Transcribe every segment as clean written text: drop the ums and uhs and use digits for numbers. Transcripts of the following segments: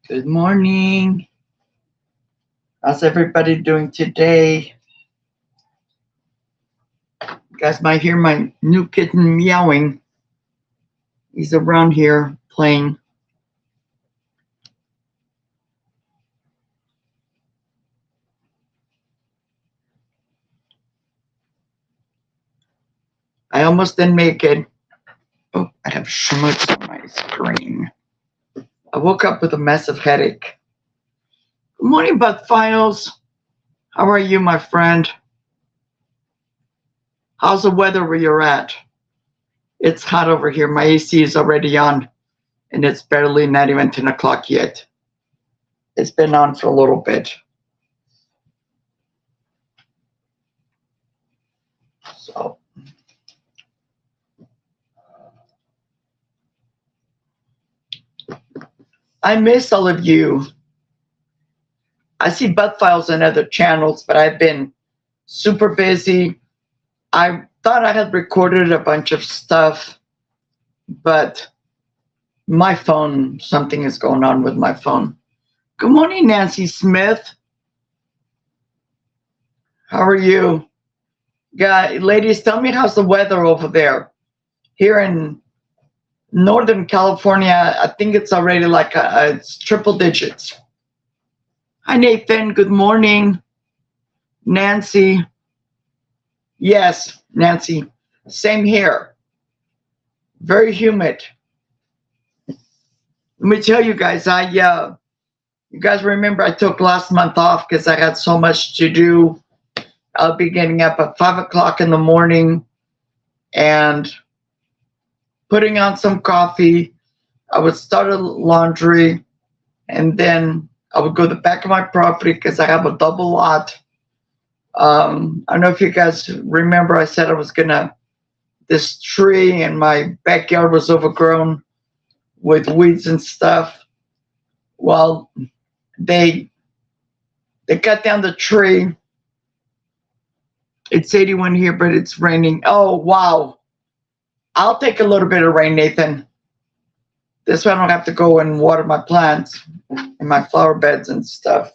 Good morning. How's everybody doing today? You guys might hear my new kitten meowing. He's around here playing. I almost didn't make it. Oh, I have schmutz on my screen. I woke up with a massive headache. Good morning, Bud Files. How are you, my friend? How's the weather where you're at? It's hot over here. My AC is already on, and it's barely not even 10 o'clock yet. It's been on for a little bit. So I miss all of you. I see butt files on other channels, but I've been super busy. I thought I had recorded a bunch of stuff, but my phone, something is going on with my phone. Good morning, Nancy Smith. How are you? Ladies, tell me how's the weather over there. Here in Northern California, I think it's already like it's triple digits. Hi, Nathan. Good morning. Nancy. Yes, Nancy. Same here. Very humid. Let me tell you guys, you guys remember I took last month off because I had so much to do. I'll be getting up at 5 o'clock in the morning and putting on some coffee. I would start a laundry, and then I would go to the back of my property because I have a double lot. I don't know if you guys remember, I said I was this tree in my backyard was overgrown with weeds and stuff. Well, they cut down the tree. It's 81 here, but it's raining. Oh, wow. I'll take a little bit of rain, Nathan. This way I don't have to go and water my plants and my flower beds and stuff.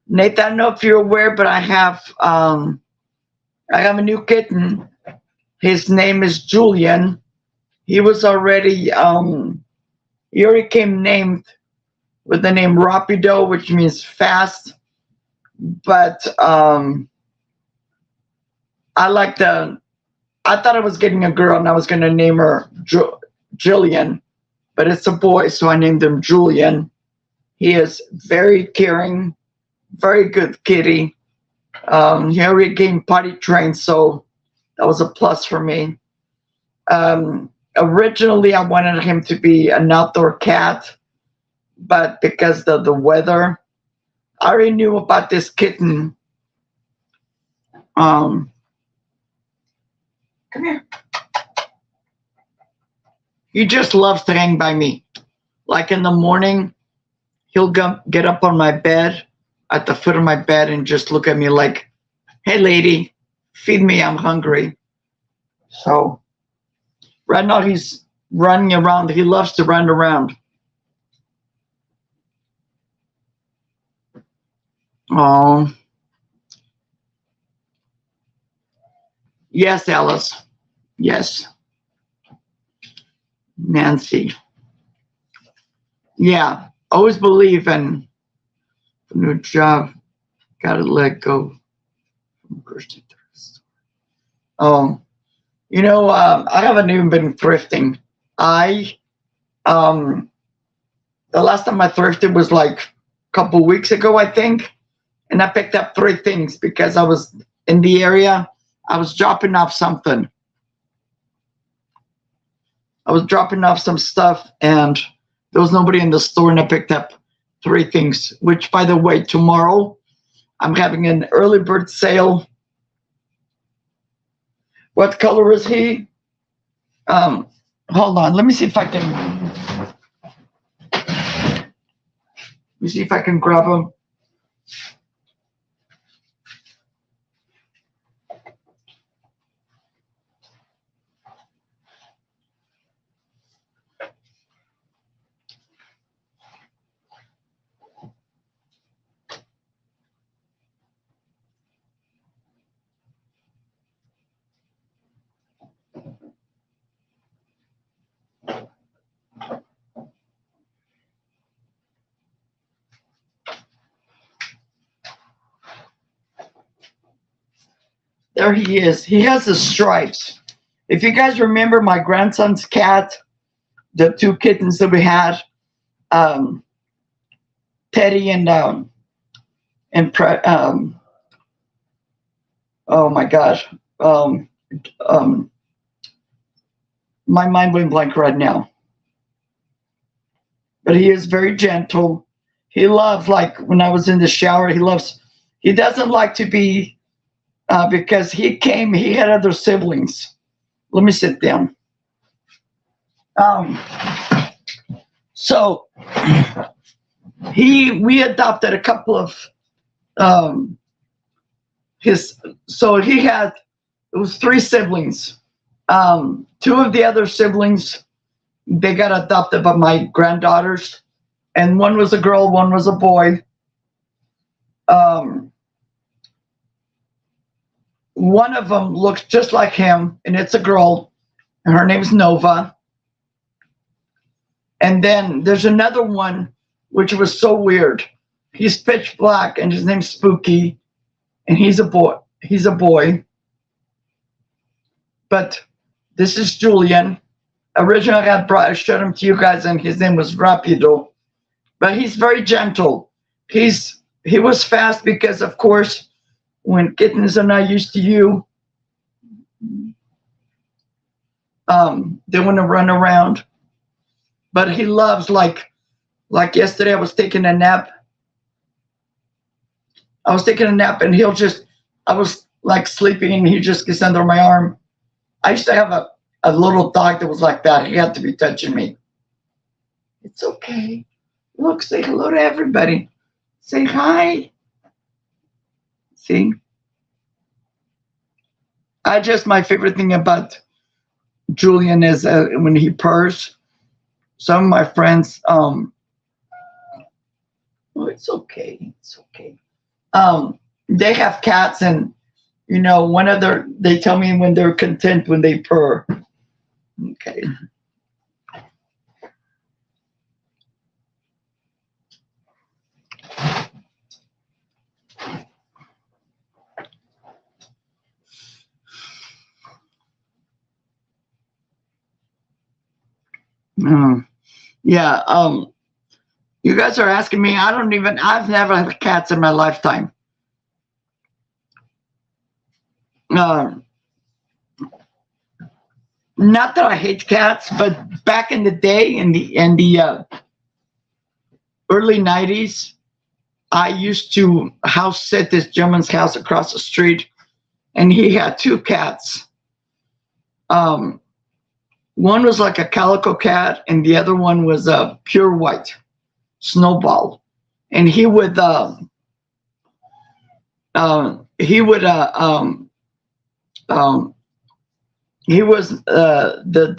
Nathan, I don't know if you're aware, but I have a new kitten. His name is Julian. He was already he already came named with the name Rapido, which means fast. But I thought I was getting a girl and I was going to name her Jillian, but it's a boy, so I named him Julian. He is very caring, very good kitty. He already came potty trained, so that was a plus for me. Originally, I wanted him to be an outdoor cat, but because of the weather, I already knew about this kitten. Come here. He just loves to hang by me. Like in the morning, he'll get up on my bed, at the foot of my bed, and just look at me like, hey, lady, feed me, I'm hungry. So right now he's running around. He loves to run around. Oh. Yes, Alice. Yes. Nancy. Yeah. Always believe in a new job. Gotta let go from Christian thirst. Oh. I haven't even been thrifting. The last time I thrifted was like a couple weeks ago, I think. And I picked up 3 things because I was in the area. I was dropping off something. I was dropping off some stuff and there was nobody in the store, and I picked up 3 things, which, by the way, tomorrow I'm having an early bird sale. What color is he? Hold on. Let me see if I can grab him. There he is. He has the stripes. If you guys remember my grandson's cat, the two kittens that we had, um, Teddy oh my gosh, um, my mind went blank right now. But he is very gentle. He loves, like when I was in the shower, he doesn't like to be, because he had other siblings. Let me sit down. So we adopted a couple of, it was three siblings. Two of the other siblings, they got adopted by my granddaughters, and one was a girl, one was a boy. One of them looks just like him, and it's a girl, and her name's Nova. And then there's another one, which was so weird. He's pitch black, and his name's Spooky, and he's a boy. But this is Julian. Originally, I showed him to you guys, and his name was Rapido. But he's very gentle. He was fast because, of course, when kittens are not used to you, they want to run around. But he loves, like yesterday, I was taking a nap, and I was like sleeping, and he just gets under my arm. I used to have a little dog that was like that. He had to be touching me. It's okay. Look, say hello to everybody. Say hi. See? My favorite thing about Julian is when he purrs. Some of my friends, oh, it's okay. It's okay. They have cats, and they tell me when they're content when they purr. Okay. Yeah. You guys are asking me. I've never had cats in my lifetime. Not that I hate cats, but back in the day, in the early 90s, I used to house sit this gentleman's house across the street, and he had two cats. One was like a calico cat, and the other one was a pure white Snowball. And he would the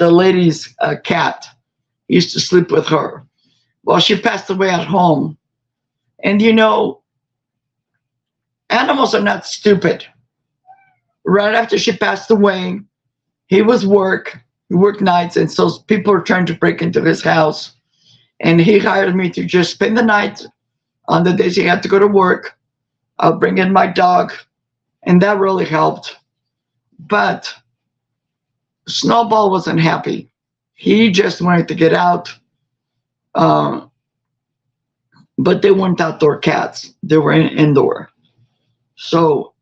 lady's cat. He used to sleep with her. Well, she passed away at home. And animals are not stupid. Right after she passed away, he worked nights, and so people were trying to break into his house. And he hired me to just spend the night on the days he had to go to work. I'll bring in my dog, and that really helped. But Snowball wasn't happy. He just wanted to get out. But they weren't outdoor cats. They were indoor. So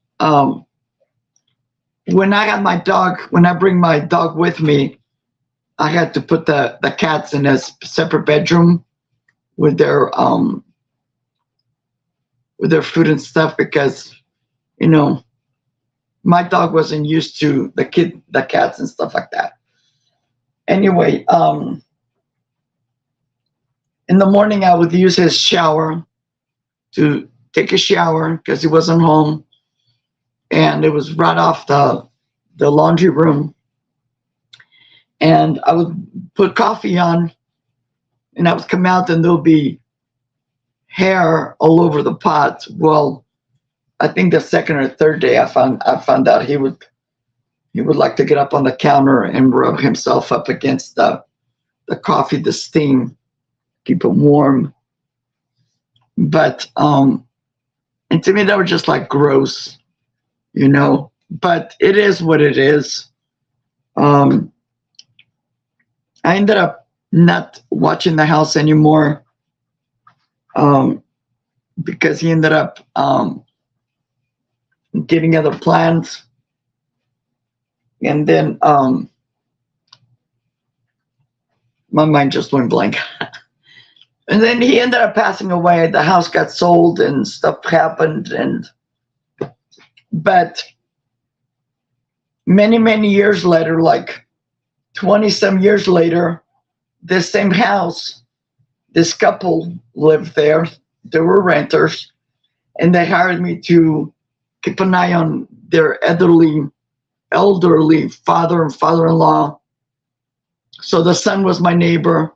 when I bring my dog with me, I had to put the cats in a separate bedroom with their food and stuff, because my dog wasn't used to the cats and stuff like that. Anyway, in the morning I would use his shower to take a shower because he wasn't home, and it was right off the laundry room. And I would put coffee on, and I would come out, and there'll be hair all over the pot. Well, I think the second or third day I found out he would like to get up on the counter and rub himself up against the coffee, the steam, keep it warm. But and to me that was just like gross, but it is what it is. Um, I ended up not watching the house anymore, um, because he ended up getting other plans. And then my mind just went blank. And then he ended up passing away. The house got sold and stuff happened. But many, many years later, like 20 some years later, this same house, this couple lived there. They were renters, and they hired me to keep an eye on their elderly father and father-in-law. So the son was my neighbor,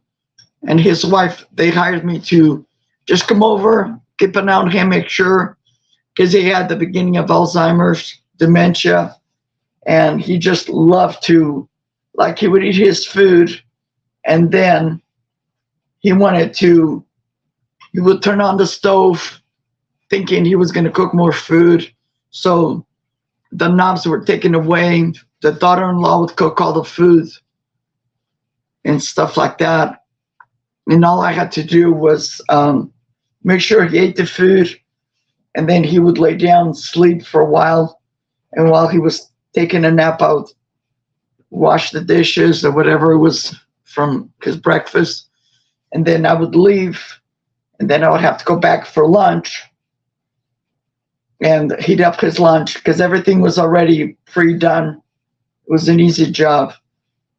and his wife, they hired me to just come over, keep an eye on him, make sure, because he had the beginning of Alzheimer's, dementia, and he just loved to, like, he would eat his food, and then he would turn on the stove thinking he was going to cook more food. So the knobs were taken away. The daughter-in-law would cook all the food and stuff like that. And all I had to do was make sure he ate the food, and then he would lay down and sleep for a while. And while he was taking a nap, I would wash the dishes or whatever it was from his breakfast. And then I would leave, and then I would have to go back for lunch and heat up his lunch because everything was already pre-done. It was an easy job.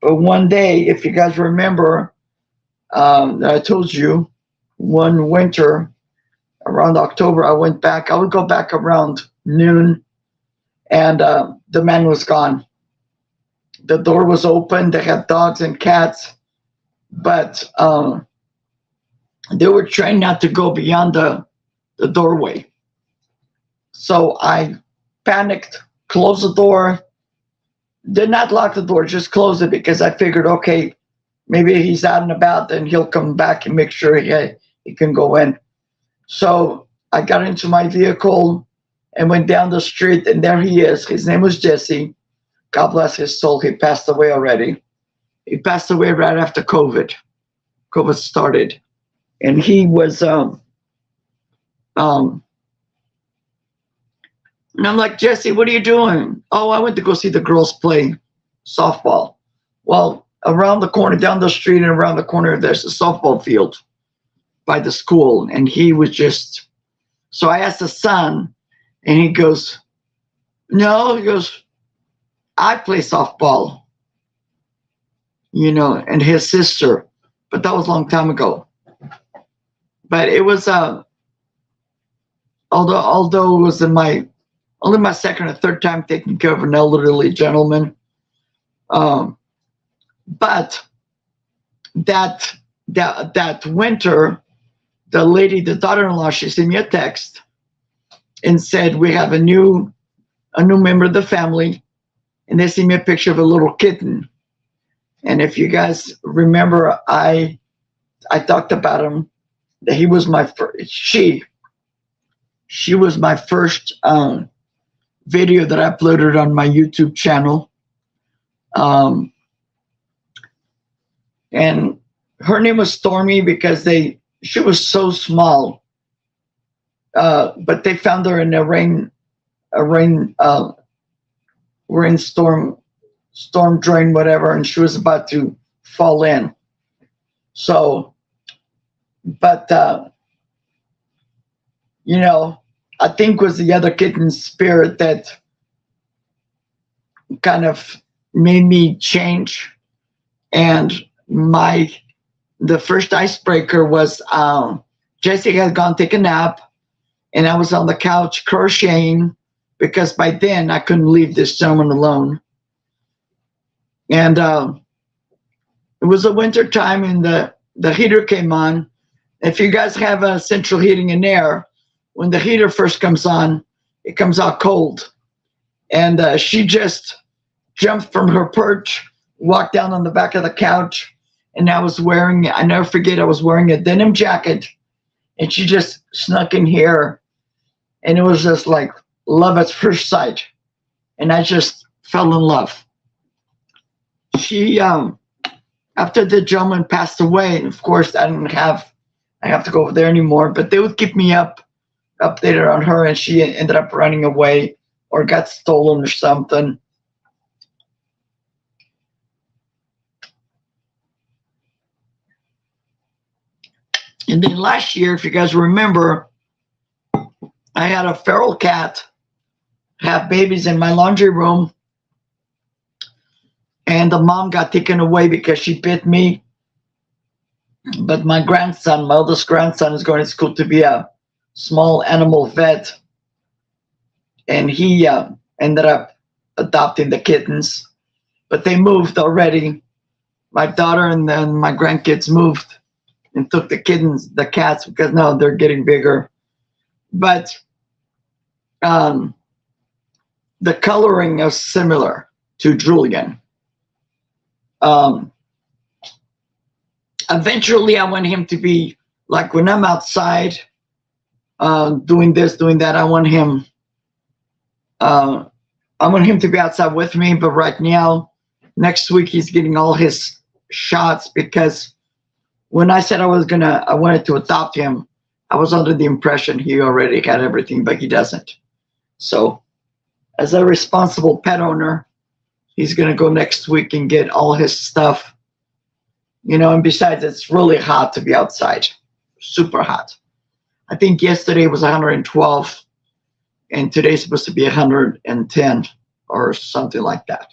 But one day, if you guys remember, I told you one winter around October, I went back. I would go back around noon, and the man was gone. The door was open. They had dogs and cats, but they were trained not to go beyond the doorway. So I panicked, closed the door, did not lock the door, just closed it because I figured, okay, maybe he's out and about, and he'll come back and make sure he can go in. So I got into my vehicle and went down the street, and there he is. His name was Jesse. God bless his soul. He passed away already. He passed away right after COVID. COVID started. And he was, and I'm like, Jesse, what are you doing? Oh, I went to go see the girls play softball. Well, around the corner, down the street and around the corner, there's a softball field by the school. And he was just, so I asked the son, and he goes, no, he goes, I play softball, and his sister, but that was a long time ago. But it was, although it was only my second or third time taking care of an elderly gentleman. But that winter, the daughter-in-law, she sent me a text and said, we have a new member of the family, and they sent me a picture of a little kitten. And if you guys remember, I talked about him, that he was my first, she was my first video that I uploaded on my YouTube channel. And her name was Stormy because she was so small. But they found her in a rainstorm, storm drain, whatever, and she was about to fall in. So, but I think was the other kitten's spirit that kind of made me change. And the first icebreaker was Jesse had gone take a nap, and I was on the couch crocheting because by then I couldn't leave this gentleman alone. And it was a winter time, and the heater came on. If you guys have a central heating and air, when the heater first comes on, it comes out cold. And she just jumped from her perch, walked down on the back of the couch, and I never forget, I was wearing a denim jacket, and she just snuck in here, and it was just like love at first sight. and I just fell in love. She, after the gentleman passed away, and of course I have to go over there anymore, but they would keep me updated on her, and she ended up running away or got stolen or something. And then last year, if you guys remember, I had a feral cat have babies in my laundry room, and the mom got taken away because she bit me. But my grandson, my oldest grandson, is going to school to be a small animal vet, and he ended up adopting the kittens. But they moved already. My daughter and then my grandkids moved and took the kittens, the cats, because now they're getting bigger. But the coloring is similar to Julian. Eventually, I want him to be like when I'm outside doing this, doing that. I want him to be outside with me. But right now, next week, he's getting all his shots, because when I said I wanted to adopt him, I was under the impression he already had everything, but he doesn't. So, as a responsible pet owner, he's going to go next week and get all his stuff. And besides, it's really hot to be outside, super hot. I think yesterday was 112, and today's supposed to be 110 or something like that.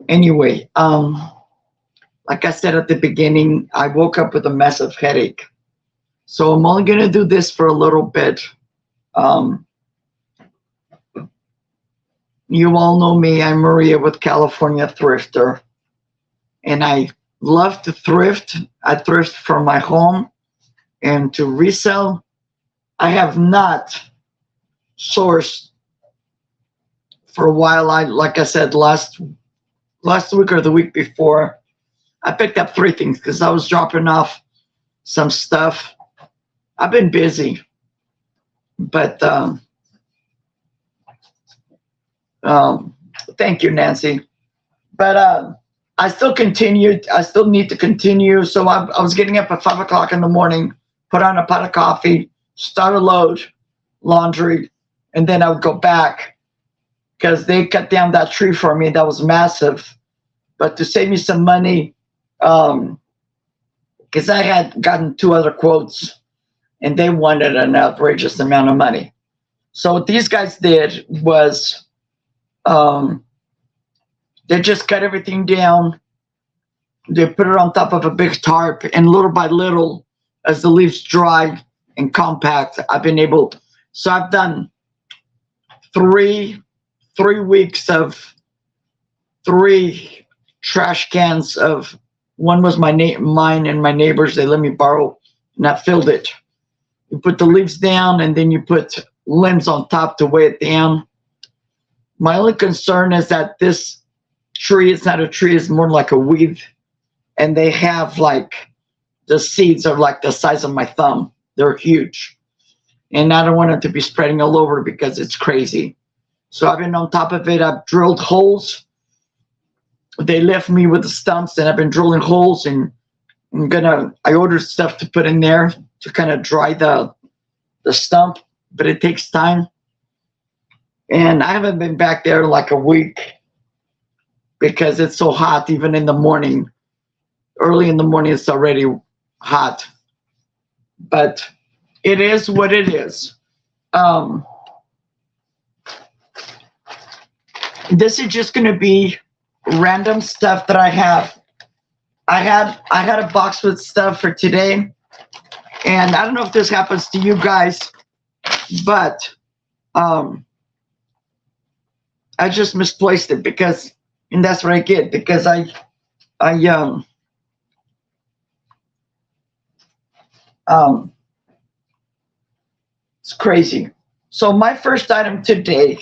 Anyway, like I said at the beginning, I woke up with a massive headache. So I'm only going to do this for a little bit. You all know me. I'm Maria with California Thrifter, and I love to thrift. I thrift from my home, and to resell, I have not sourced for a while. Like I said, last week or the week before, I picked up 3 things because I was dropping off some stuff. I've been busy, but thank you, Nancy. But I still continued. I still need to continue. So I was getting up at 5 o'clock in the morning, put on a pot of coffee, start a load, laundry, and then I would go back because they cut down that tree for me. That was massive. But to save me some money, because I had gotten 2 other quotes, and they wanted an outrageous amount of money. So what these guys did was they just cut everything down. They put it on top of a big tarp, and little by little, as the leaves dry and compact, I've been able. So I've done 3 weeks of 3 trash cans of. One was mine and my neighbors. They let me borrow, and I filled it. You put the leaves down, and then you put limbs on top to weigh it down. My only concern is that this tree is not a tree; it's more like a weed, and they have like the seeds are like the size of my thumb. They're huge, and I don't want it to be spreading all over because it's crazy. So I've been on top of it. I've drilled holes. They left me with the stumps, and I've been drilling holes, and I ordered stuff to put in there to kind of dry the stump, but it takes time. And I haven't been back there like a week because it's so hot, even in the morning. Early in the morning, it's already hot. But it is what it is. This is just going to be random stuff that I have. I had a box with stuff for today, and I don't know if this happens to you guys, but I just misplaced it and that's what I get because it's crazy. So my first item today,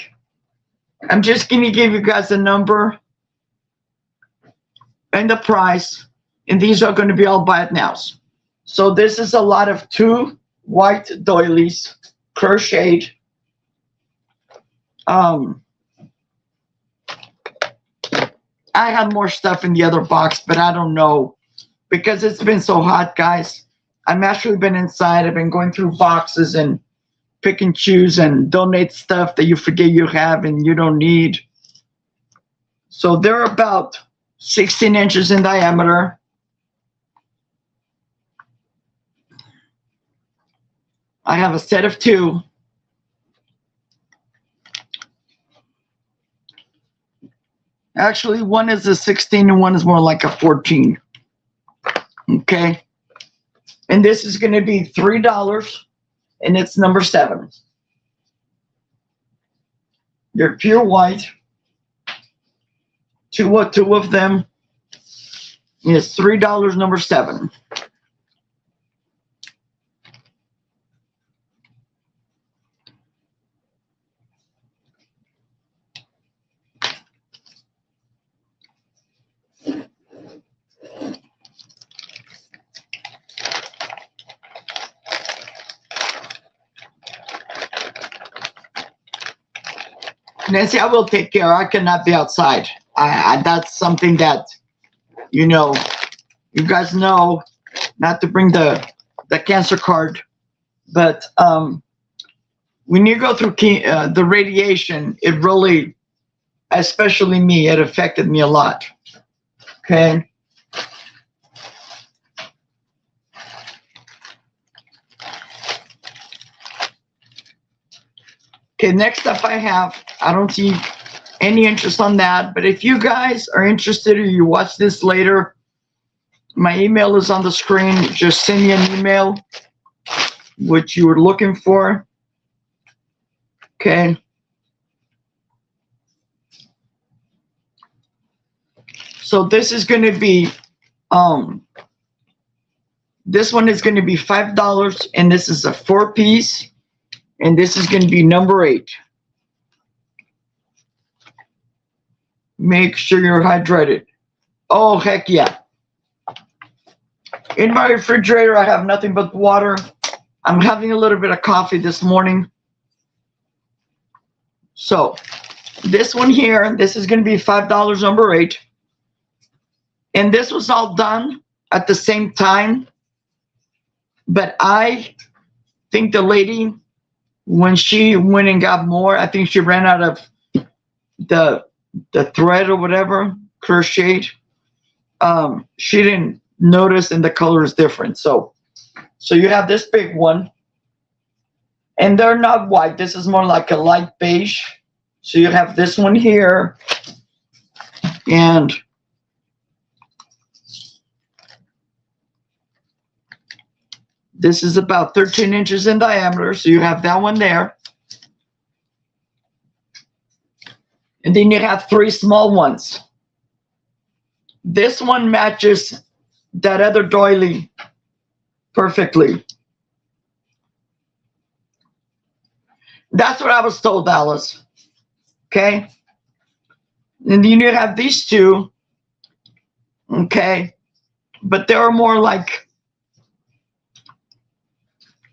I'm just going to give you guys a number and the price, and these are going to be all buy it nows. So this is a lot of 2 white doilies, crocheted. I have more stuff in the other box, but I don't know because it's been so hot, guys. I've actually been inside. I've been going through boxes and pick and choose and donate stuff that you forget you have and you don't need. So they're about 16 inches in diameter. I have a set of 2. Actually, one is a 16 and one is more like a 14. Okay. And this is going to be $3 and it's number 7. They're pure white. Two of them. It's $3, number 7. Nancy, I will take care. I cannot be outside. That's something that, you know, you guys know not to bring the cancer card. But when you go through the radiation, it really, especially me, it affected me a lot. Okay. Okay, next up I don't see any interest on that, but if you guys are interested or you watch this later, my email is on the screen. Just send me an email, what you were looking for. Okay. So this is going to be, this one is going to be $5, and this is a 4-piece. And this is going to be number 8. Make sure you're hydrated. Oh, heck yeah. In my refrigerator, I have nothing but water. I'm having a little bit of coffee this morning. So this one here, this is going to be $5, number 8. And this was all done at the same time. But I think the lady, when she went and got more, I think she ran out of the thread or whatever, crocheted. She didn't notice, and the color is different. So you have this big one, and they're not white. This is more like a light beige. So you have this one here, and this is about 13 inches in diameter, so you have that one there. And then you have 3 small ones. This one matches that other doily perfectly. That's what I was told, Alice. Okay? And then you have these 2. Okay? But they're more like,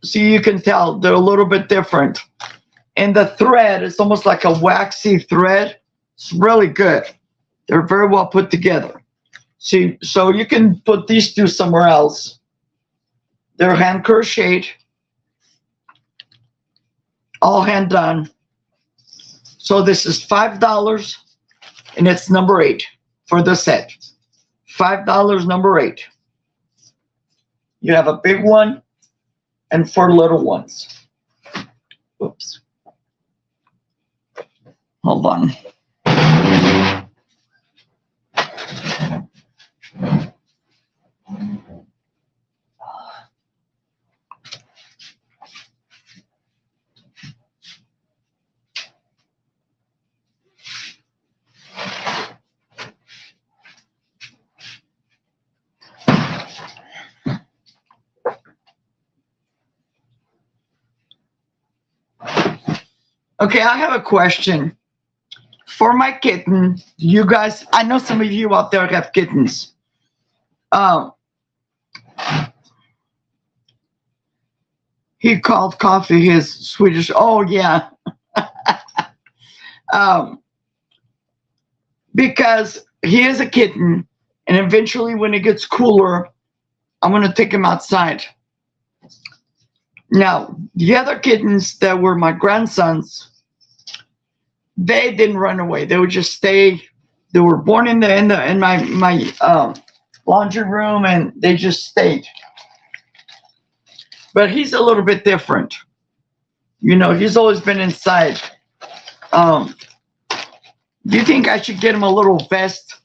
so you can tell they're a little bit different. And the thread is almost like a waxy thread. It's really good. They're very well put together. See, so you can put these 2 somewhere else. They're hand crocheted, all hand done. So this is $5, and it's number 8 for the set. $5, number 8. You have a big one and 4 little ones. Oops. Hold on. Okay, I have a question. For my kitten, you guys, I know some of you out there have kittens. He called coffee his Swedish. Oh, yeah. Because he is a kitten, and eventually when it gets cooler, I'm going to take him outside. Now, the other kittens that were my grandsons, they didn't run away. They would just stay. They were born in my laundry room, and they just stayed. But he's a little bit different. You know, he's always been inside. Do you think I should get him a little vest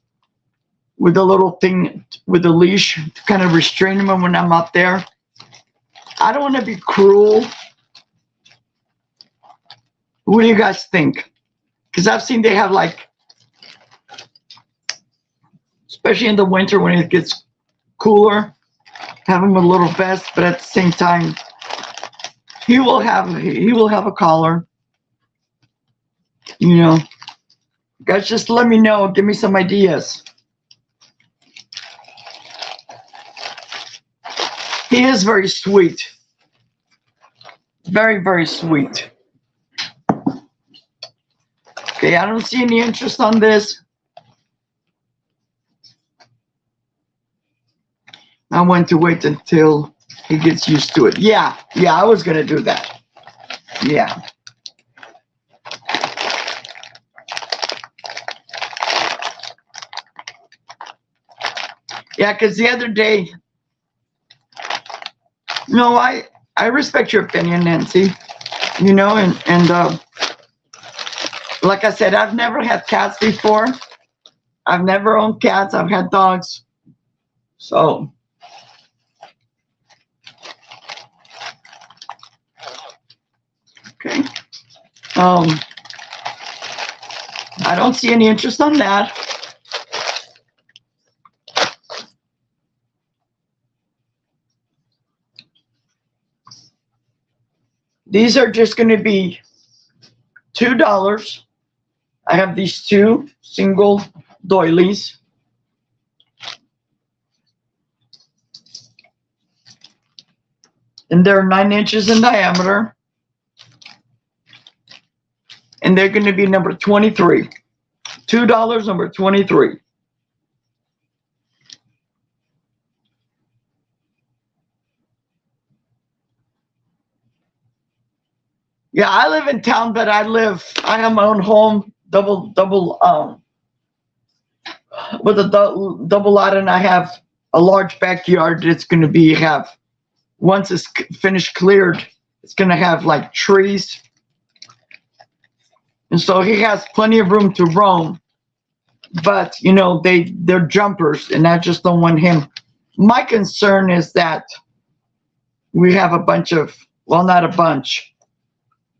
with a little thing with a leash to kind of restrain him when I'm out there? I don't want to be cruel. What do you guys think? Because I've seen they have, like, especially in the winter when it gets cooler, have him with a little vest, but at the same time, he will have a collar. You know, guys, just let me know. Give me some ideas. He is very sweet. Very, very sweet. Okay, I don't see any interest on this. I want to wait until he gets used to it. Yeah, I was going to do that. Yeah. Yeah, because the other day, no, I respect your opinion, Nancy. You know, and like I said, I've never had cats before. I've never owned cats. I've had dogs. So, okay. I don't see any interest on that. These are just going to be $2. I have these two single doilies. And they're 9 inches in diameter. And they're going to be number 23. $2, number 23. Yeah, I live in town, but I have my own home, double, with a double lot, and I have a large backyard. It's going to have, once it's finished cleared, it's going to have like trees. And so he has plenty of room to roam, but you know, they're jumpers, and I just don't want him. My concern is that we have a bunch of, well, not a bunch.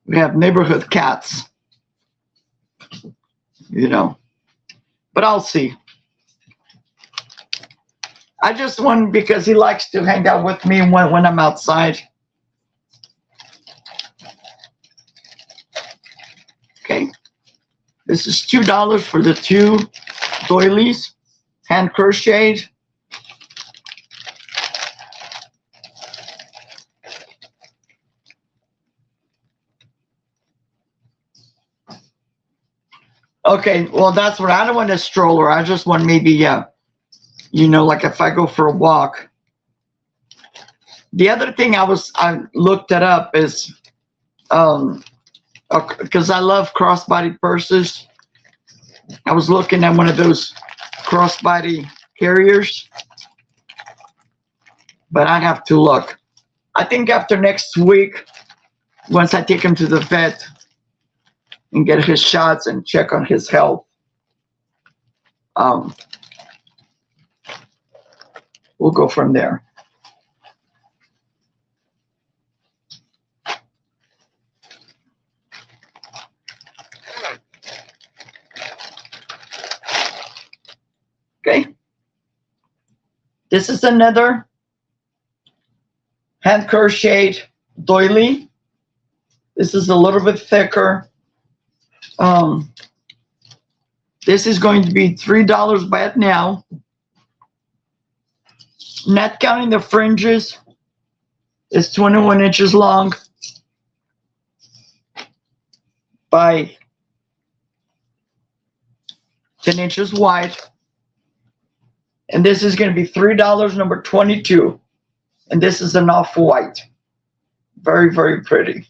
We have neighborhood cats, you know, but I'll see. I just want, because he likes to hang out with me when I'm outside. Okay, this is $2 for the 2 doilies, hand crocheted. Okay, well, that's what I don't want, a stroller. I just want maybe, you know, like if I go for a walk. The other thing I looked it up is, because I love crossbody purses. I was looking at one of those crossbody carriers, but I have to look. I think after next week, once I take him to the vet and get his shots and check on his health, we'll go from there. Okay. This is another hand crocheted doily. This is a little bit thicker. This is going to be $3 by it now. Not counting the fringes. It's 21 inches long by 10 inches wide. And this is going to be $3, number 22. And this is an off-white. Very, very pretty.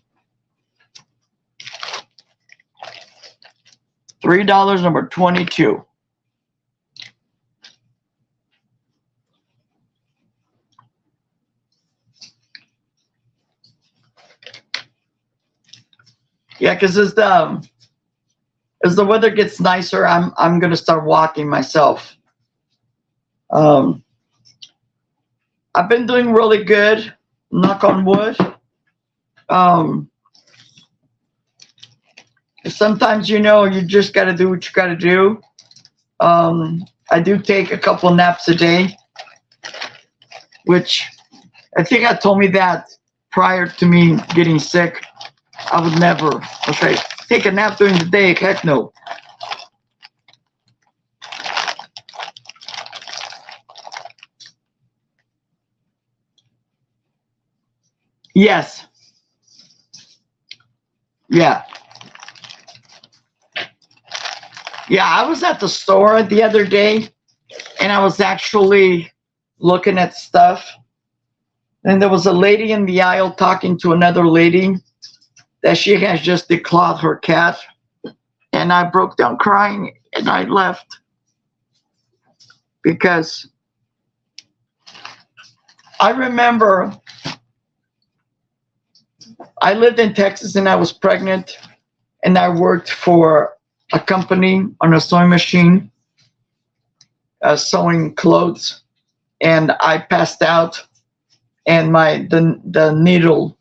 $3, number 22. Yeah, because as the weather gets nicer, I'm gonna start walking myself. I've been doing really good, knock on wood. Sometimes, you know, you just got to do what you got to do. I do take a couple of naps a day, which I think I told me that prior to me getting sick. I would never, okay, take a nap during the day. Heck no. Yes. Yeah. Yeah, I was at the store the other day, and I was actually looking at stuff. And there was a lady in the aisle talking to another lady that she has just declawed her cat. And I broke down crying, and I left. Because I remember I lived in Texas, and I was pregnant, and I worked for a company on a sewing machine, sewing clothes, and I passed out, and the needle,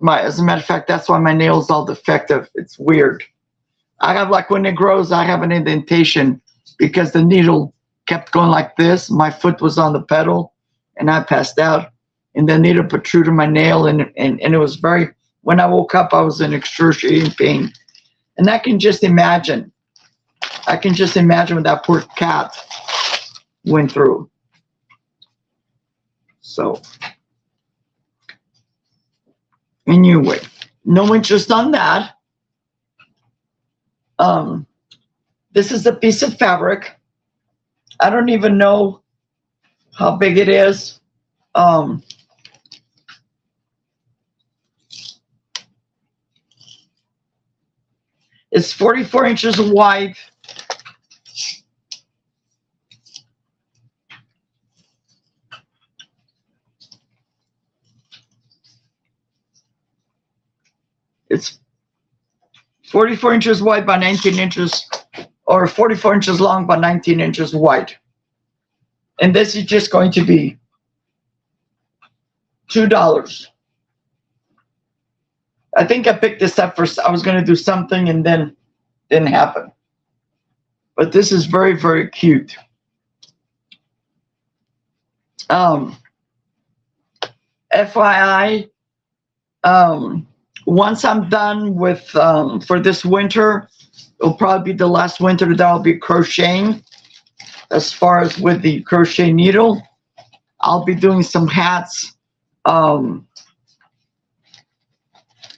as a matter of fact, that's why my nail's all defective. It's weird. I have, like, when it grows, I have an indentation because the needle kept going like this. My foot was on the pedal, and I passed out, and the needle protruded my nail, and it was very. When I woke up, I was in excruciating pain, and I can just imagine what that poor cat went through. So, anyway, no interest on that. This is a piece of fabric. I don't even know how big it is. It's 44 inches wide. It's 44 inches wide by 19 inches, or 44 inches long by 19 inches wide. And this is just going to be $2. I think I picked this up I was going to do something, and then didn't happen. But this is very, very cute. FYI, once I'm done with, for this winter, it'll probably be the last winter that I'll be crocheting. As far as with the crochet needle, I'll be doing some hats,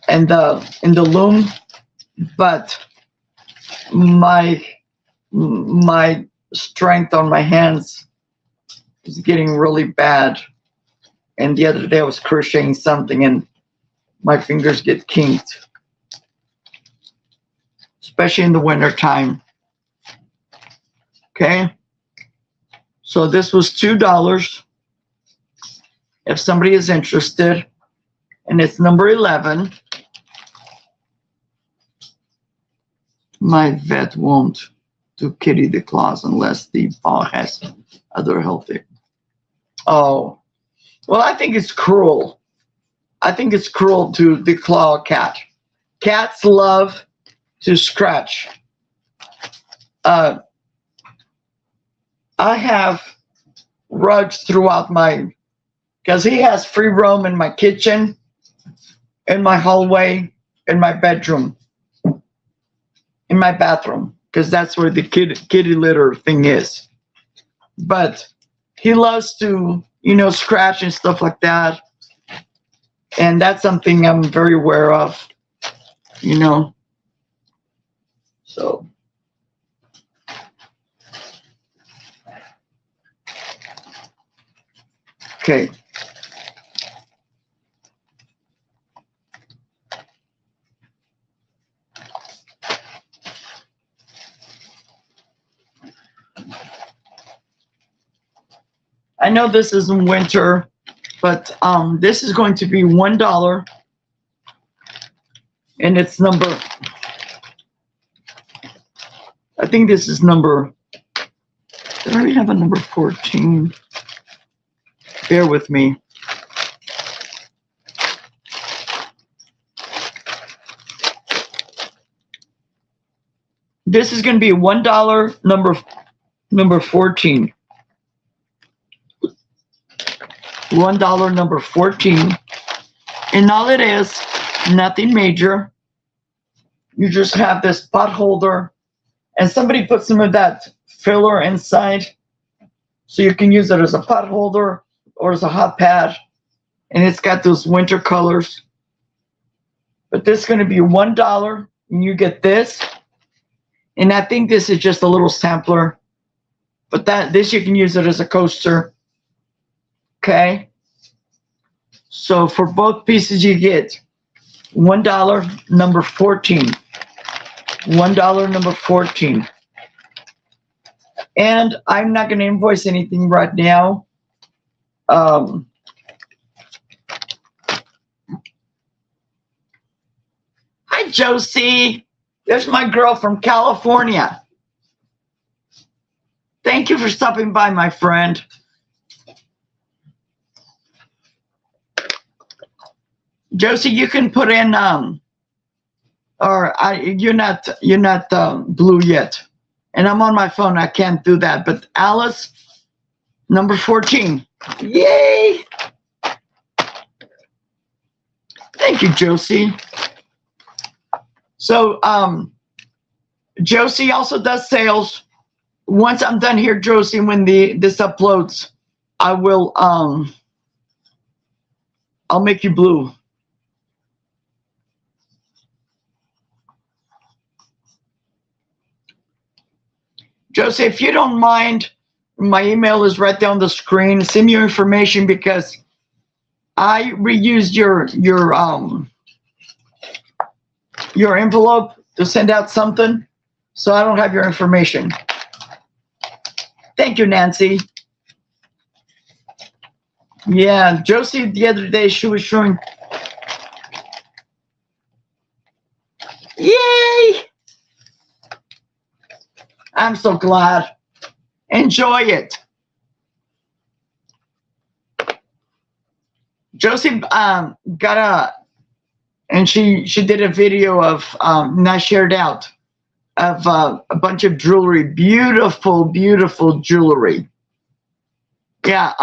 in the loom, but my strength on my hands is getting really bad. And the other day I was crocheting something, and my fingers get kinked, especially in the winter time. Okay, so this was $2 if somebody is interested, and it's number 11. My vet won't do kitty the claws unless the paw has other healthy. Oh, well, I think it's cruel. I think it's cruel to declaw a cat. Cats love to scratch. I have rugs throughout because he has free roam in my kitchen, in my hallway, in my bedroom, in my bathroom, because that's where the kitty litter thing is. But he loves to, scratch and stuff like that. And that's something I'm very aware of, So. Okay. I know this isn't winter, but this is going to be $1, and it's number, I think this is number, did I already have a number 14? Bear with me. This is going to be $1, number 14. $1, number 14. And all it is, nothing major. You just have this pot holder, and somebody put some of that filler inside, so you can use it as a pot holder or as a hot pad. And it's got those winter colors. But this is going to be $1, and you get this. And I think this is just a little sampler, but this you can use it as a coaster. Okay. So for both pieces, you get $1, number 14. $1, number 14. And I'm not going to invoice anything right now. Hi, Josie. There's my girl from California. Thank you for stopping by, my friend. Josie, you can put in you're not blue yet, and I'm on my phone. I can't do that. But Alice, number 14. Yay! Thank you, Josie. So Josie also does sales. Once I'm done here, Josie, when this uploads, I will I'll make you blue. Josie, if you don't mind, my email is right down the screen. Send me your information, because I reused your envelope to send out something, so I don't have your information. Thank you, Nancy. Yeah, Josie, the other day, she was showing. Yay! I'm so glad. Enjoy it. Josie and she did a video of, not shared out, of a bunch of jewelry. Beautiful, beautiful jewelry. Yeah,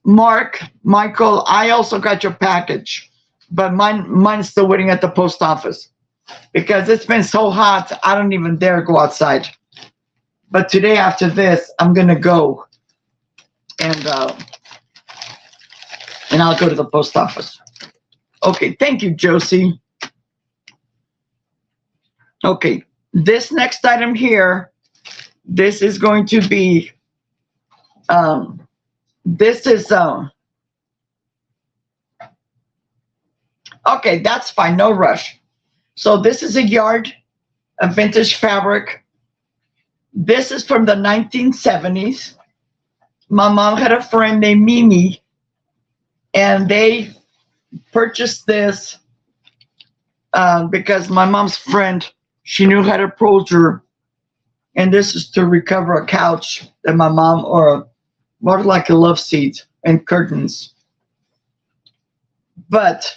Michael, I also got your package, but mine's still waiting at the post office, because it's been so hot, I don't even dare go outside. But today, after this, I'm gonna go and I'll go to the post office. Okay, thank you, Josie. Okay, this next item here, this is going to be, this is, okay, that's fine, no rush. So this is a yard of vintage fabric. This is from the 1970s. My mom had a friend named Mimi, and they purchased this because my mom's friend, she knew how to upholster, and this is to recover a couch that my mom, or more like a love seat and curtains. But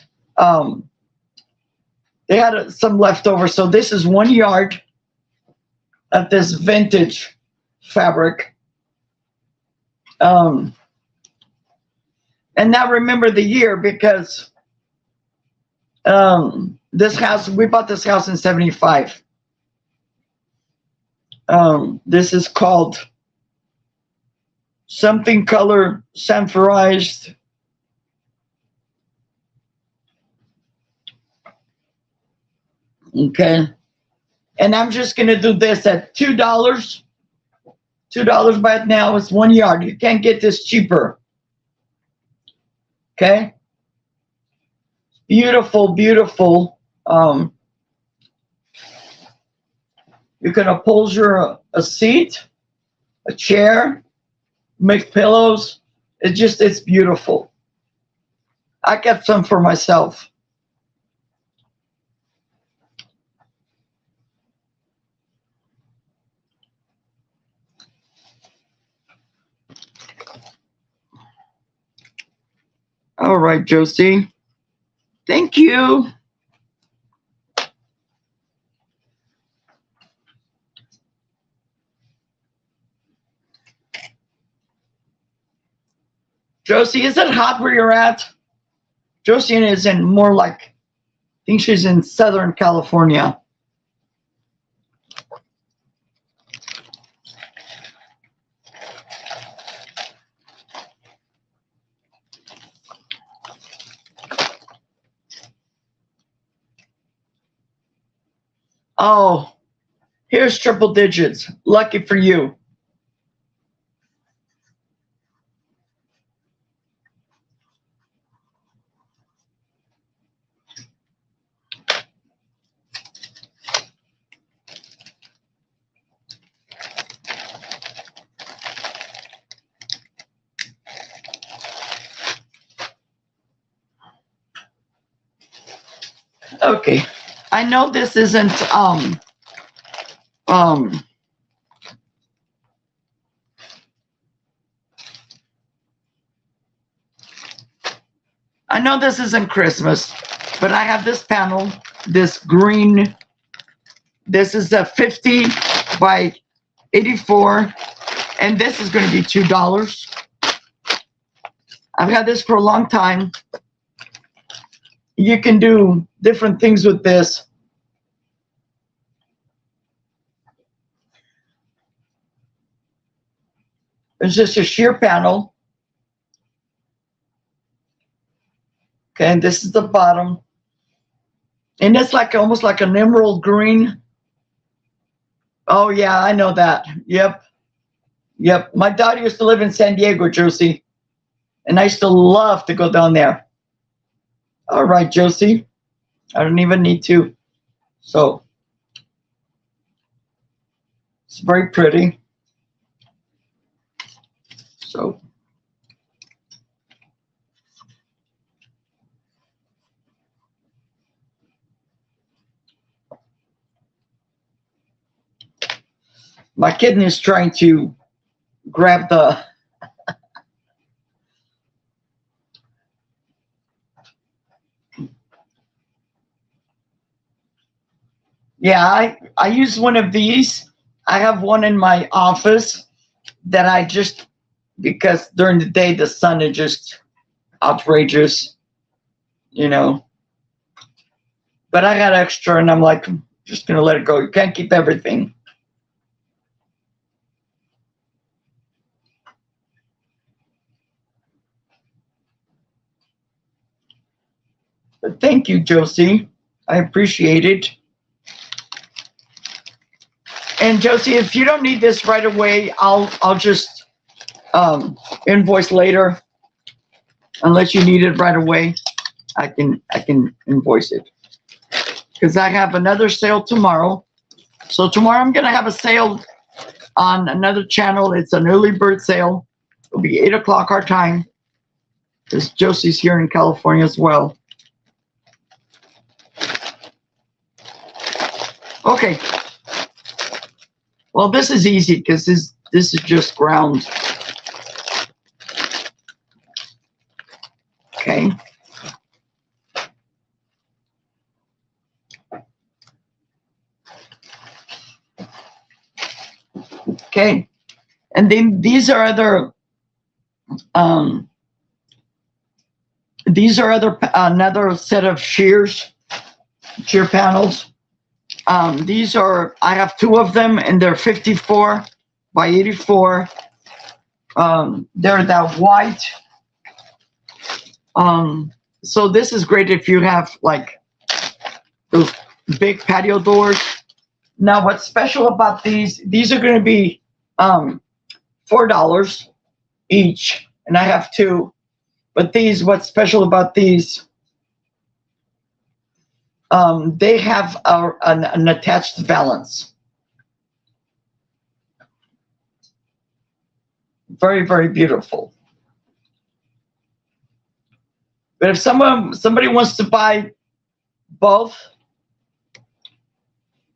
they had some leftover, so this is 1 yard of this vintage fabric. And now remember the year, because this house, we bought this house in 75. This is called something color samphorized. Okay. And I'm just going to do this at $2 $2 by it now. It's 1 yard. You can't get this cheaper. Okay. Beautiful, beautiful. You can upholster a seat, a chair, make pillows. It's beautiful. I kept some for myself. All right, Josie. Thank you. Josie, is it hot where you're at? Josie is in more like, I think she's in Southern California. Oh, here's triple digits. Lucky for you. Okay, I know this isn't I know this isn't Christmas, but I have this panel, this green. This is a 50 by 84, and this is going to be $2. I've had this for a long time. You can do different things with this. It's just a sheer panel. Okay, and this is the bottom. And it's like almost like an emerald green. Oh yeah, I know that. Yep. Yep. My daughter used to live in San Diego, Josie. And I used to love to go down there. All right, Josie. I don't even need to. So it's very pretty. So my kitten is trying to grab the yeah, I use one of these. I have one in my office that I just, because during the day the sun is just outrageous, you know. But I got extra and I'm like, I'm just gonna let it go. You can't keep everything. But thank you, Josie. I appreciate it. And Josie, if you don't need this right away, I'll just invoice later. Unless you need it right away, I can invoice it. Because I have another sale tomorrow. So tomorrow I'm gonna have a sale on another channel. It's an early bird sale. It'll be 8 o'clock our time. Because Josie's here in California as well. Okay. Well, this is easy because this is just ground. Okay. Okay. And then these are other another set of shear panels. These are, I have 2 of them and they're 54 by 84. They're that white. So this is great if you have like those big patio doors. Now what's special about these are going to be $4 each, and I have two. But these, what's special about these, they have an attached valance. Very, very beautiful. But if somebody wants to buy both,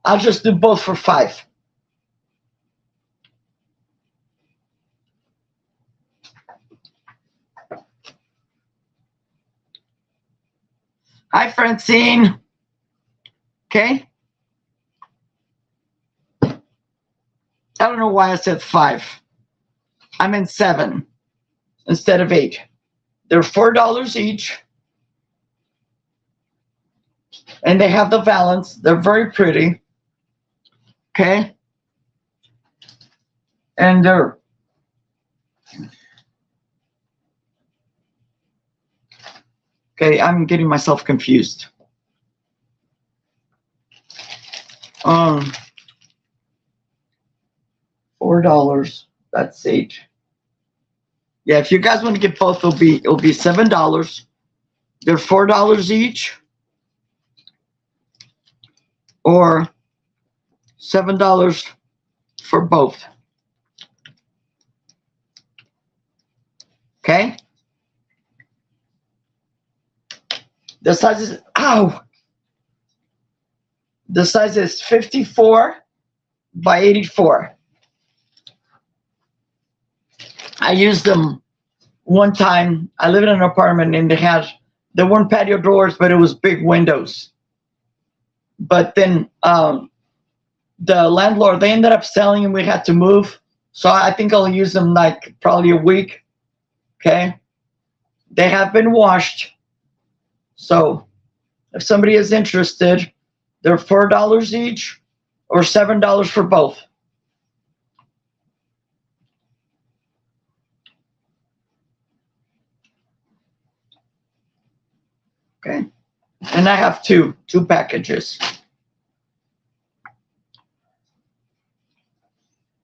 I'll just do both for $5. Hi, Francine. Okay. I don't know why I said 5. I meant 7 instead of 8. They're $4 each. And they have the valance. They're very pretty. Okay. And they're okay, I'm getting myself confused. $4. That's 8. Yeah, if you guys want to get both, it'll be $7. They're $4 each, or $7 for both. Okay. The size is the size is 54 by 84. I used them one time. I lived in an apartment and there weren't patio doors, but it was big windows. But then the landlord, they ended up selling and we had to move. So I think I'll use them like probably a week. Okay. They have been washed. So if somebody is interested, they're $4 each or $7 for both. Okay. And I have two packages.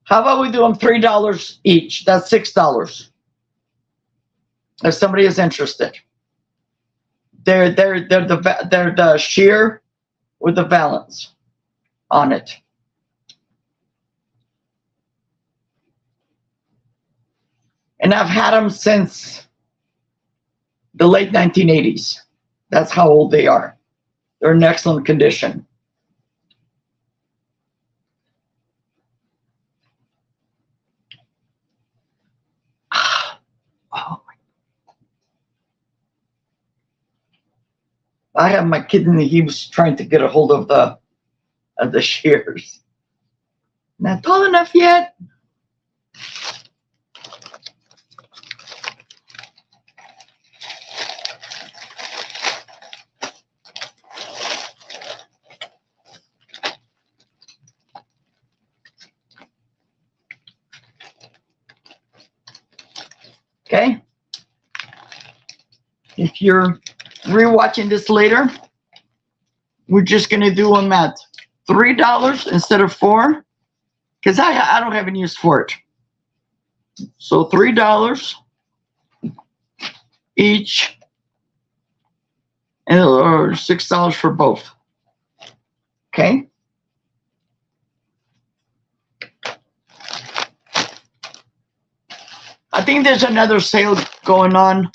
How about we do them $3 each? That's $6. If somebody is interested. They're the sheer with the valance on it. And I've had them since the late 1980s. That's how old they are. They're in excellent condition. Oh. I have my kid and he was trying to get a hold of the shears. Not tall enough yet. Okay. If you're rewatching this later, we're just going to do them at $3 instead of $4, because I don't have any use for it. So $3 each, and or $6 for both. Okay. I think there's another sale going on.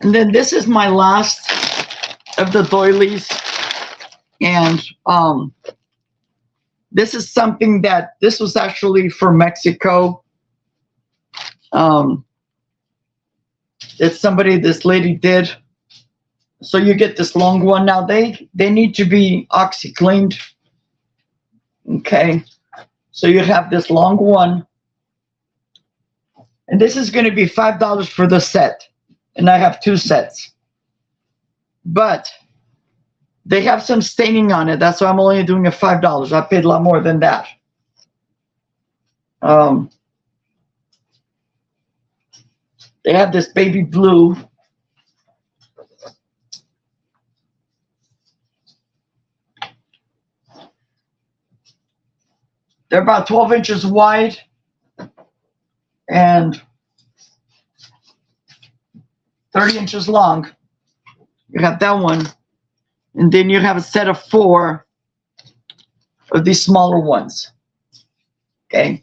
And then this is my last of the doilies. And this is something this was actually for Mexico. This lady did. So you get this long one. Now they need to be oxy cleaned. Okay. So you have this long one. And this is going to be $5 for the set. And I have 2 sets. But they have some staining on it. That's why I'm only doing it $5. I paid a lot more than that. They have this baby blue. They're about 12 inches wide and 30 inches long. You have that one. And then you have a set of 4 of these smaller ones. Okay.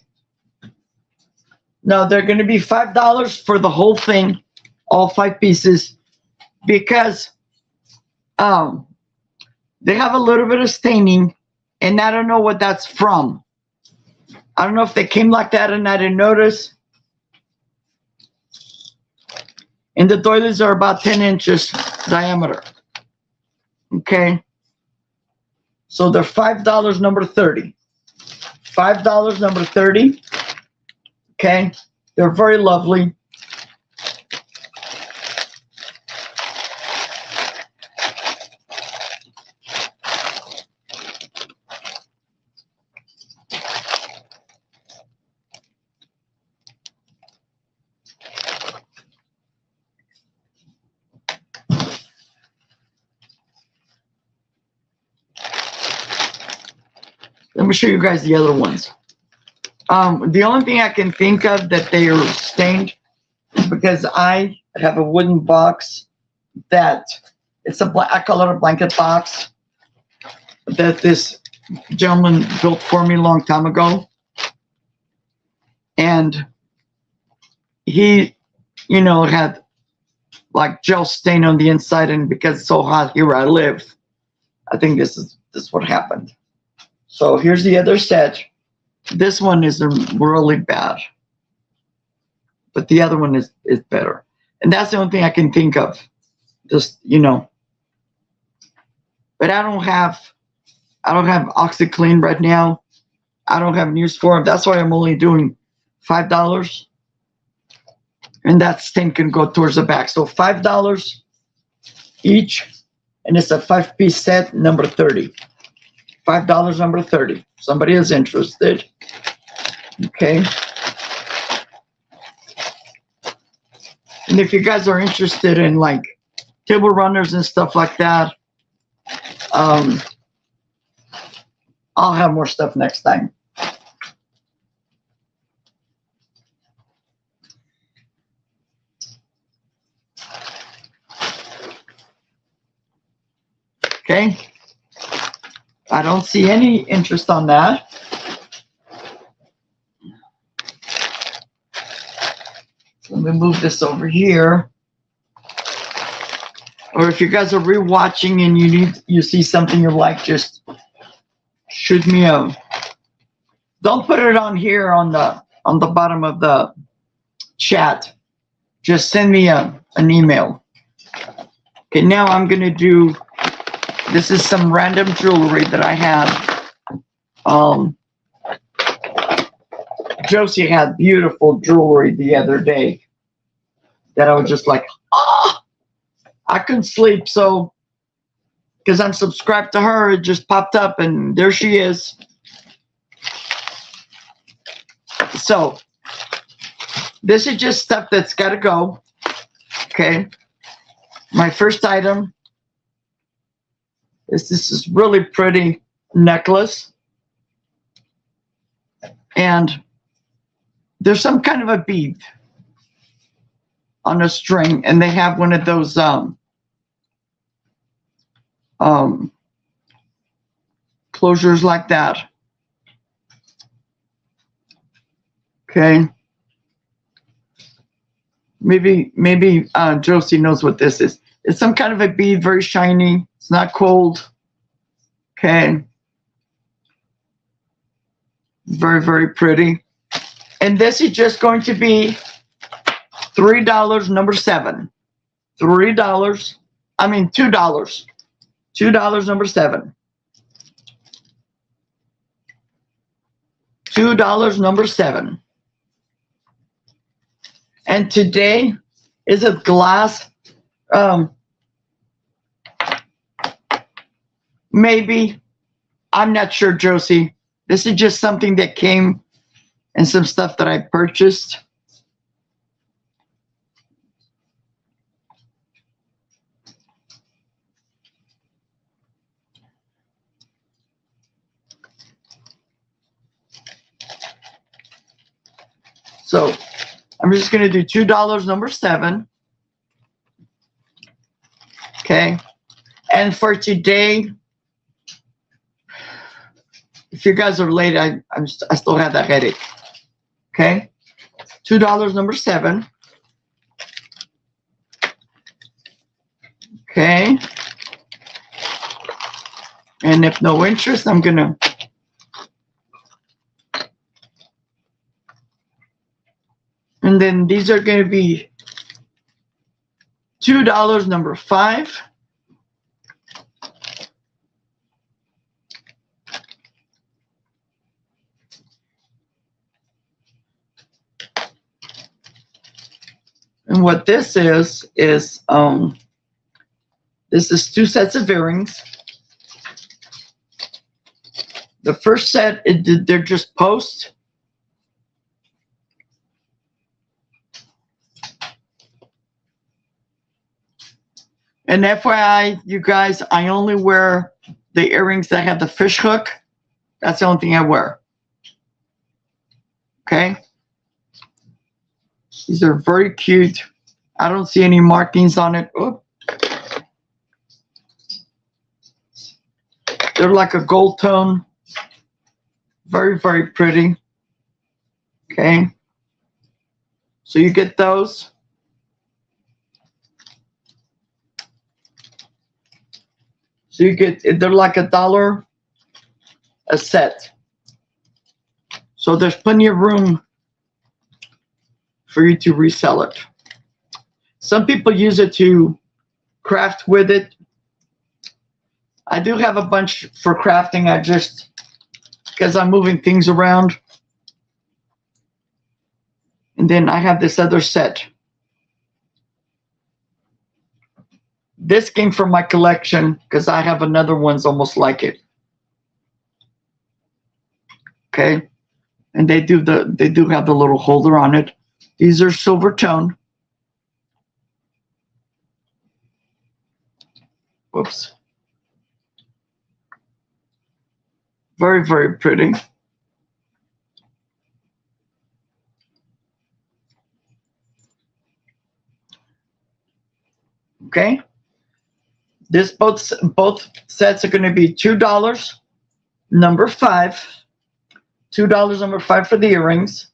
Now they're going to be $5 for the whole thing, all 5 pieces, because they have a little bit of staining, and I don't know what that's from. I don't know if they came like that and I didn't notice. And the doilies are about 10 inches diameter. Okay. So they're $5 number 30. $5 number 30. Okay. They're very lovely. Let me show you guys the other ones. The only thing I can think of that they are stained is because I have a wooden box that it's I call it a blanket box that this gentleman built for me a long time ago. And he, you know, had like gel stain on the inside, and because it's so hot here where I live, I think this is what happened. So here's the other set. This one is really bad, but the other one is better. And that's the only thing I can think of. Just, you know. But I don't have OxyClean right now. I don't have use for them. That's why I'm only doing $5. And that stain can go towards the back. So $5 each, and it's a 5-piece set, number 30. $5 number 30. Somebody is interested. Okay. And if you guys are interested in like table runners and stuff like that, I'll have more stuff next time. Okay. I don't see any interest on that. Let me move this over here. Or if you guys are rewatching and you see something you like, just shoot me a. Don't put it on here on the bottom of the chat. Just send me an email. Okay, now I'm gonna do. This is some random jewelry that I had. Josie had beautiful jewelry the other day that I was just like, oh, I couldn't sleep. So, because I'm subscribed to her, it just popped up and there she is. So, this is just stuff that's got to go. Okay. My first item is this really pretty necklace. And there's some kind of a bead on a string, and they have one of those closures like that. Okay. Maybe Josie knows what this is. It's some kind of a bead, very shiny. It's not cold. Okay. Very, very pretty. And this is just going to be $3, number 7. $3. I mean, $2. $2, number 7. $2, number 7. And today is a glass. Maybe. I'm not sure, Josie. This is just something that came and some stuff that I purchased. So I'm just going to do $2 number 7. Okay. And for today, if you guys are late, I still have that headache. Okay. $2 number 7. Okay. And if no interest, I'm going to and then these are going to be $2 number 5. And what this is this is 2 sets of earrings. The first set, they're just posts. And FYI, you guys, I only wear the earrings that have the fish hook. That's the only thing I wear. Okay? These are very cute. I don't see any markings on it. Oh. They're like a gold tone. Very, very pretty. Okay? So you get those. So you get, they're like $1 a set. So there's plenty of room for you to resell it. Some people use it to craft with it. I do have a bunch for crafting. I just, because I'm moving things around. And then I have this other set. This came from my collection because I have another one's almost like it. Okay. And they do have the little holder on it. These are silver tone. Whoops. Very, very pretty. Okay. This both sets are going to be $2 number 5. $2 number 5 for the earrings.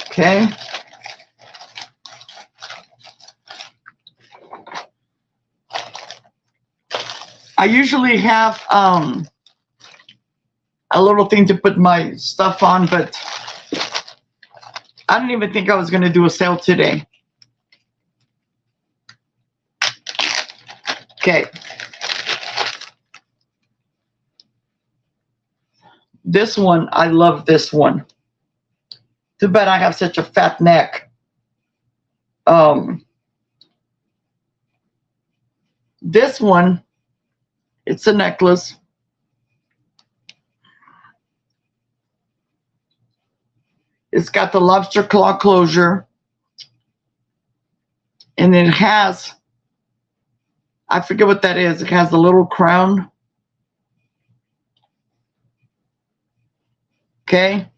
Okay. I usually have a little thing to put my stuff on, but I didn't even think I was going to do a sale today. Okay. This one, I love this one. Too bad I have such a fat neck. This one, it's a necklace. It's got the lobster claw closure. And it has, I forget what that is. It has a little crown. Okay.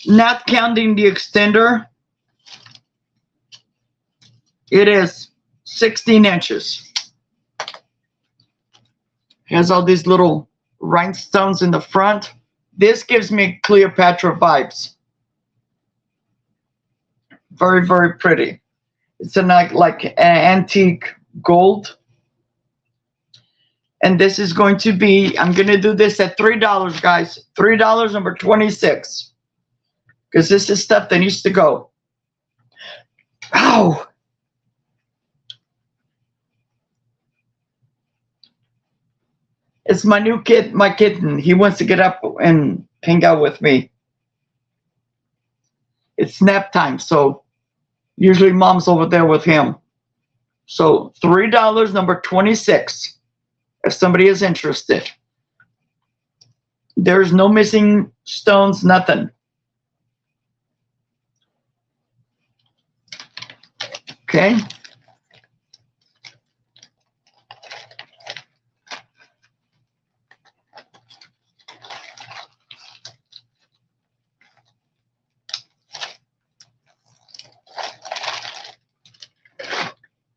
Not counting the extender, it is 16 inches. It has all these little rhinestones in the front. This gives me Cleopatra vibes. Very, very pretty. It's a like antique gold. And this is going to be, I'm going to do this at $3, guys. $3 number 26. Because this is stuff that needs to go. Ow! It's my new kid, my kitten. He wants to get up and hang out with me. It's nap time, so usually mom's over there with him. So $3 number 26, if somebody is interested. There's no missing stones, nothing. Okay.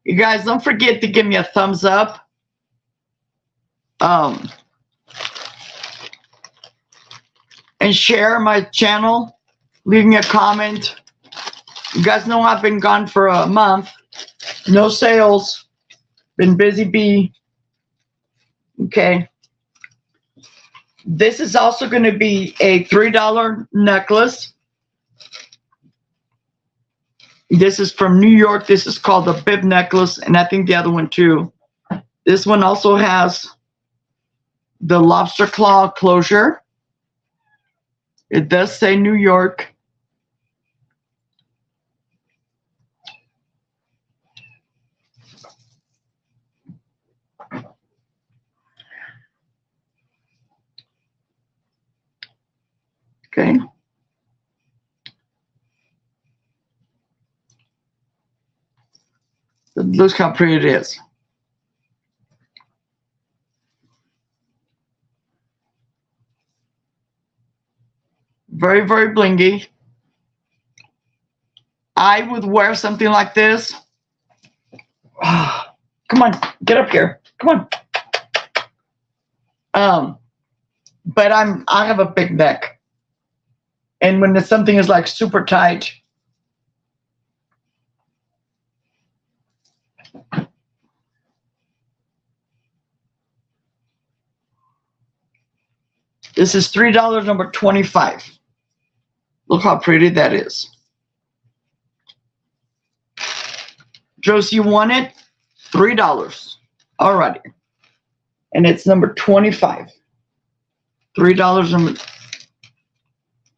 You guys, don't forget to give me a thumbs up. And share my channel. Leave me a comment. You guys know I've been gone for a month. No sales. Been busy bee. Okay. This is also going to be a $3 necklace. This is from New York. This is called the bib necklace, and I think the other one too. This one also has the lobster claw closure. It does say New York. Okay. Look how pretty it is. Very, very blingy. I would wear something like this. Come on, get up here. Come on. But I have a big neck. And when something is like super tight, this is $3, number 25. Look how pretty that is. Josie, you want it? $3. Alrighty. And it's number 25. $3, number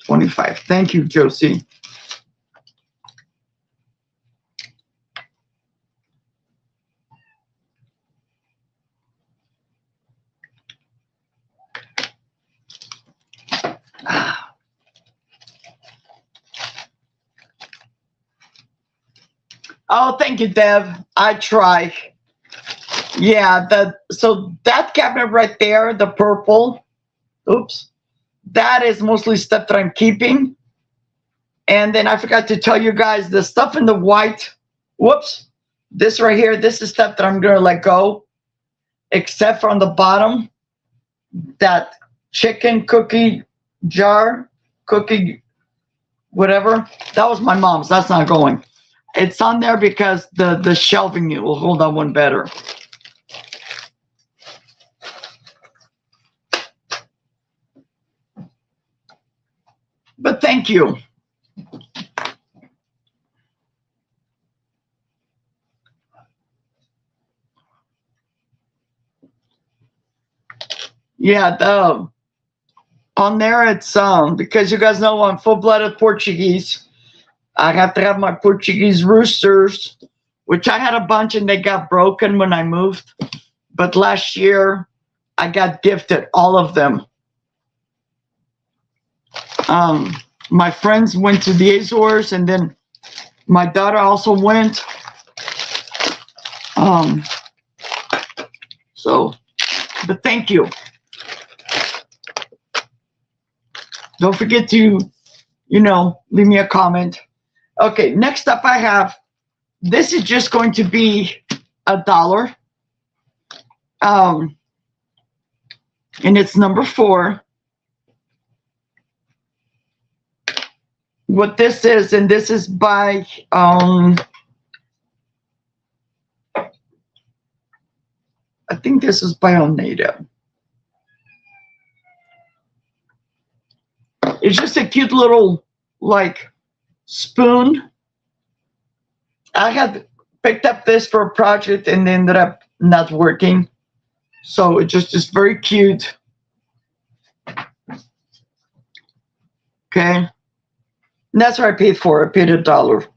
25. Thank you, Josie. Oh, thank you, Dev. I try. Yeah, so that cabinet right there, the purple, oops, that is mostly stuff that I'm keeping. And then I forgot to tell you guys the stuff in the white, whoops, this right here, this is stuff that I'm going to let go, except for on the bottom, that chicken cookie jar, cookie, whatever, that was my mom's. That's not going. It's on there because the shelving it will hold that one better. But thank you. Yeah, on there it's because you guys know I'm full-blooded Portuguese. I have to have my Portuguese roosters, which I had a bunch and they got broken when I moved. But last year I got gifted all of them. My friends went to the Azores, and then my daughter also went. But thank you. Don't forget to, leave me a comment. Okay, next up I have, this is just going to be $1. And it's number 4. What this is, and this is by, I think this is by Oneida. It's just a cute little, like, spoon. I had picked up this for a project and ended up not working. So it just is very cute. Okay. And that's what I paid for. I paid $1.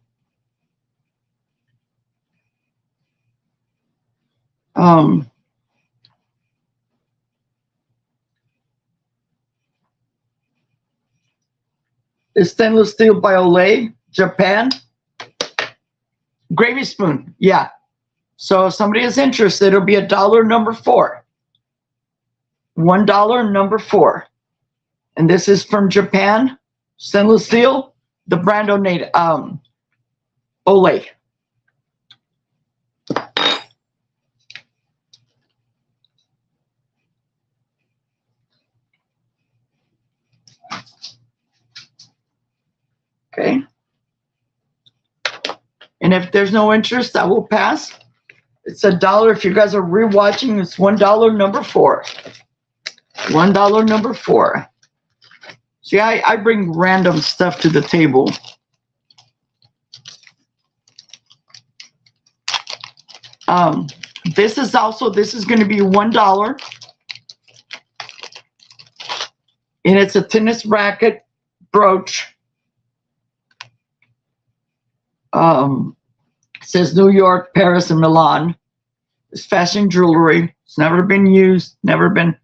is stainless steel by Olay, Japan. Gravy spoon, yeah. So if somebody is interested, it'll be $1 number 4. $1 number 4. And this is from Japan, stainless steel, the brand Olay. Okay. And if there's no interest, I will pass. It's $1. If you guys are rewatching, it's $1 number 4. $1 number 4. See, I bring random stuff to the table. This is going to be $1. And it's a tennis racket brooch. It says New York, Paris, and Milan. It's fashion jewelry. It's never been used, never been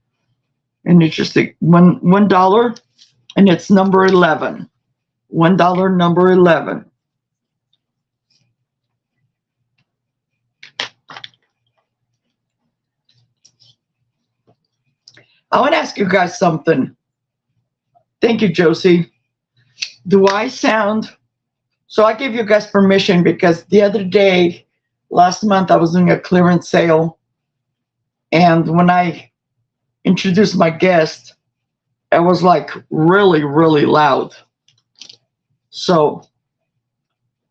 an interesting. $1, and it's number 11. $1 number 11. I want to ask you guys something. Thank you, Josie. Do I sound... So I gave you guys permission because the other day, last month, I was doing a clearance sale. And when I introduced my guest, it was like really, really loud. So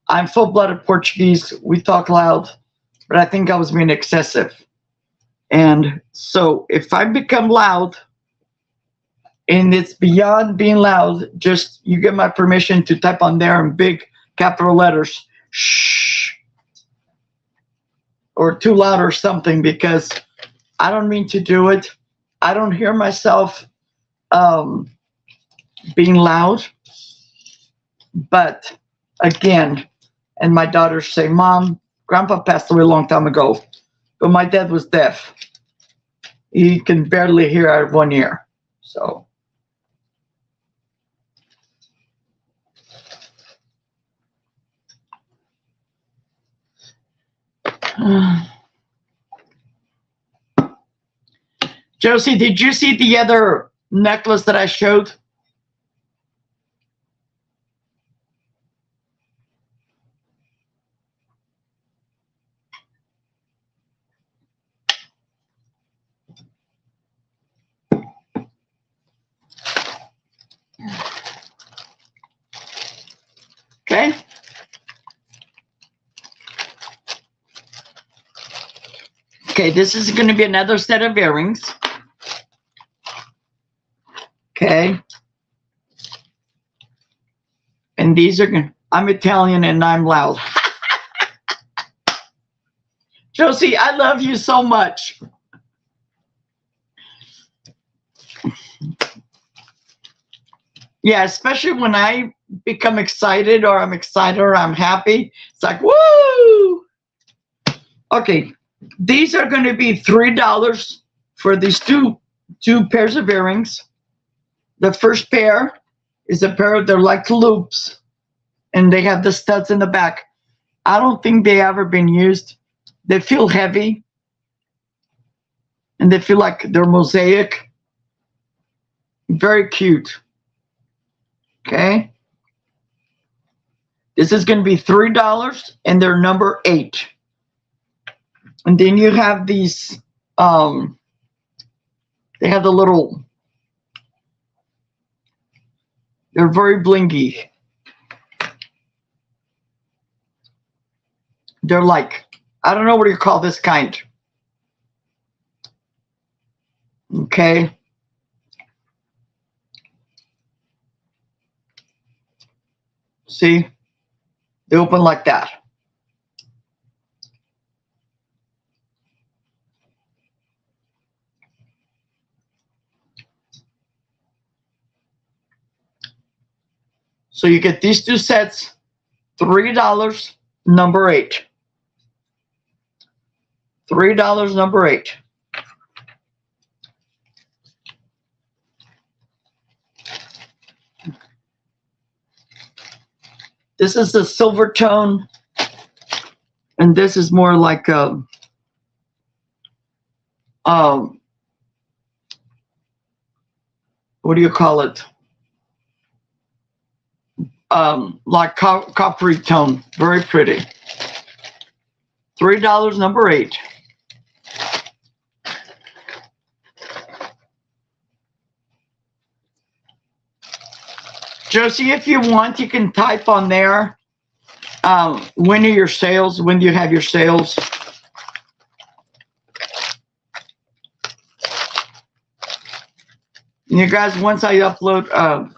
I'm full-blooded Portuguese. We talk loud, but I think I was being excessive. And so if I become loud and it's beyond being loud, just you get my permission to type on there in big capital letters, shh, or too loud or something, because I don't mean to do it. I don't hear myself being loud. But again, and my daughters say, Mom, Grandpa passed away a long time ago, but my dad was deaf. He can barely hear out of one ear. So. Josie, did you see the other necklace that I showed? Okay. Okay, this is going to be another set of earrings. Okay. And these are going to, I'm Italian and I'm loud. Josie, I love you so much. Yeah, especially when I become excited or I'm excited or I'm happy. It's like, woo! Okay, these are going to be $3 for these two pairs of earrings. The first pair is a pair of, they're like loops, and they have the studs in the back. I don't think they ever been used. They feel heavy, and they feel like they're mosaic. Very cute. Okay. This is going to be $3, and they're number 8. And then you have these, they have the little, they're very blingy. They're like, I don't know what you call this kind. Okay. See? They open like that. So you get these two sets, $3, number 8. $3, number 8. This is the silver tone, and this is more like a what do you call it? Like coppery tone. Very pretty. $3, number 8. Josie, if you want, you can type on there. When are your sales? When do you have your sales? And you guys, once I upload,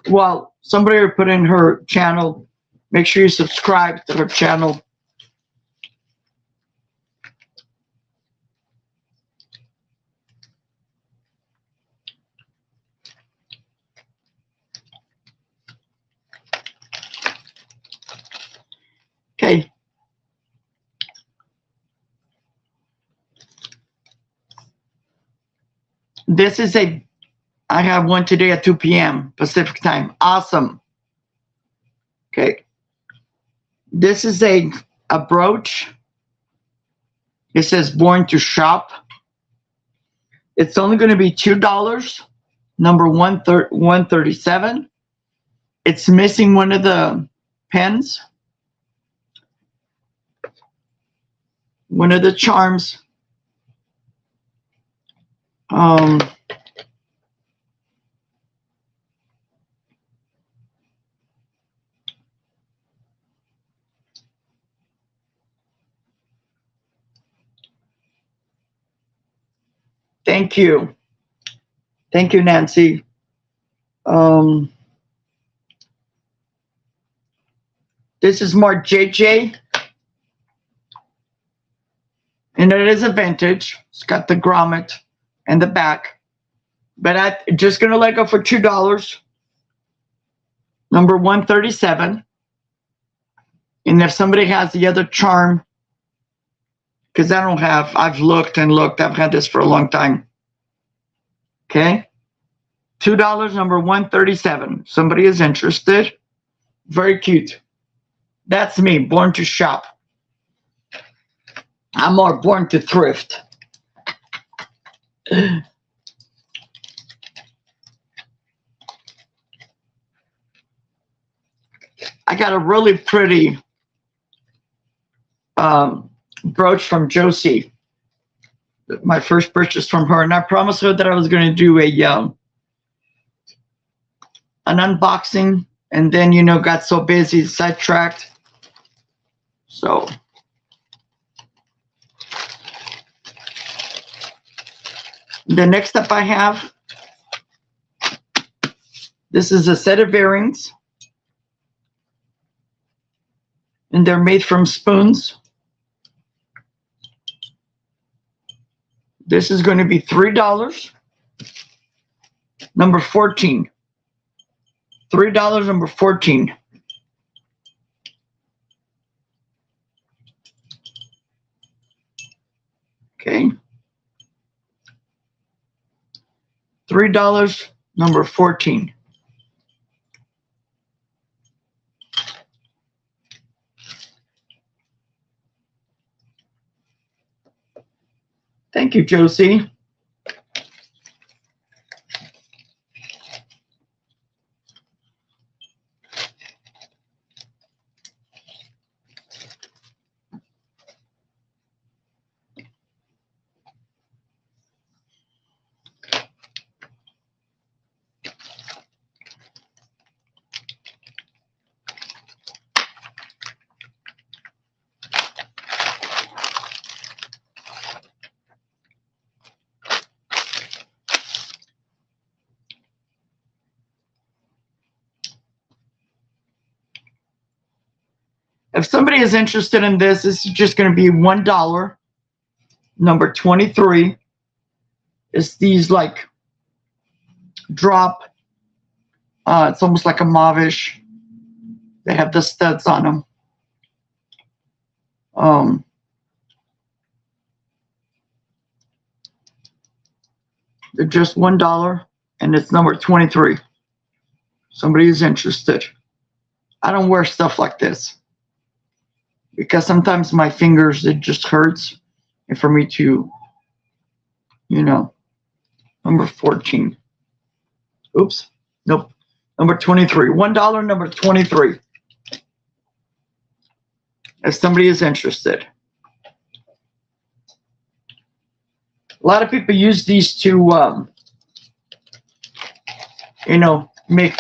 well, somebody will put in her channel. Make sure you subscribe to her channel. Okay. This is I have one today at 2 p.m. Pacific time. Awesome. Okay. This is a brooch. It says born to shop. It's only going to be $2, number 137. It's missing one of the pens. One of the charms. Thank you. Thank you, Nancy. This is Mark JJ. And it is a vintage. It's got the grommet and the back. But I'm just going to let go for $2. Number 137. And if somebody has the other charm, because I don't have, I've looked and looked. I've had this for a long time. Okay. $2, number 137. Somebody is interested. Very cute. That's me, born to shop. I'm more born to thrift. I got a really pretty brooch from Josie. My first purchase from her, and I promised her that I was going to do an unboxing, and then got so busy, sidetracked. So the next up I have, this is a set of earrings, and they're made from spoons. This is going to be $3, number 14. $3, number 14. Okay. $3, number 14. Thank you, Josie. If somebody is interested in this, this is just going to be $1. Number 23. It's these like drop. It's almost like a mauve-ish. They have the studs on them. They're just $1, and it's number 23. Somebody is interested. I don't wear stuff like this because sometimes my fingers, it just hurts. And for me to, you know, number 14. Oops. Nope. Number 23. $1, number 23. If somebody is interested. A lot of people use these to, you know, make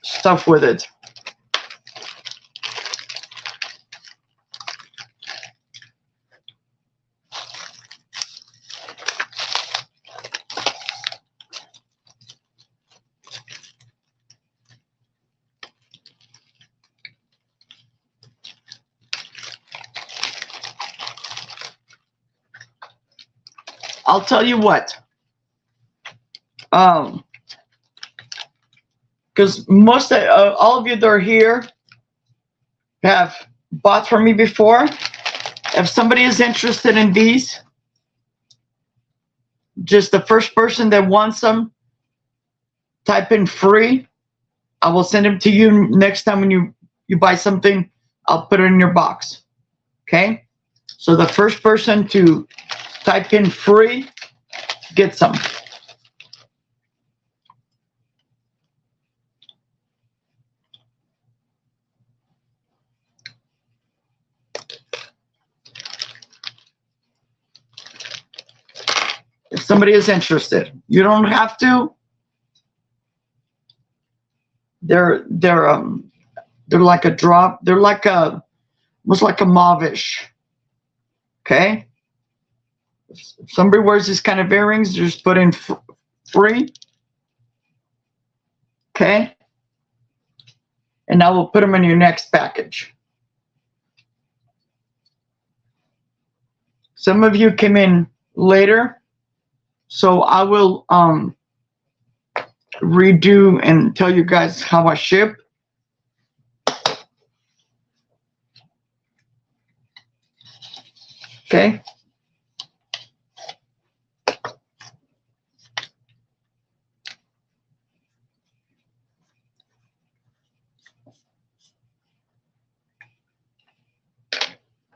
stuff with it. I'll tell you what, because most of, all of you that are here have bought from me before. If somebody is interested in these, just the first person that wants them, type in free. I will send them to you next time when you buy something. I'll put it in your box. Okay? So the first person to type in free, get some. If somebody is interested, you don't have to. They're like a drop. They're like a, almost like a mauve-ish. Okay? If somebody wears these kind of earrings, just put in free. Okay? And I will put them in your next package. Some of you came in later, so I will redo and tell you guys how I ship. Okay?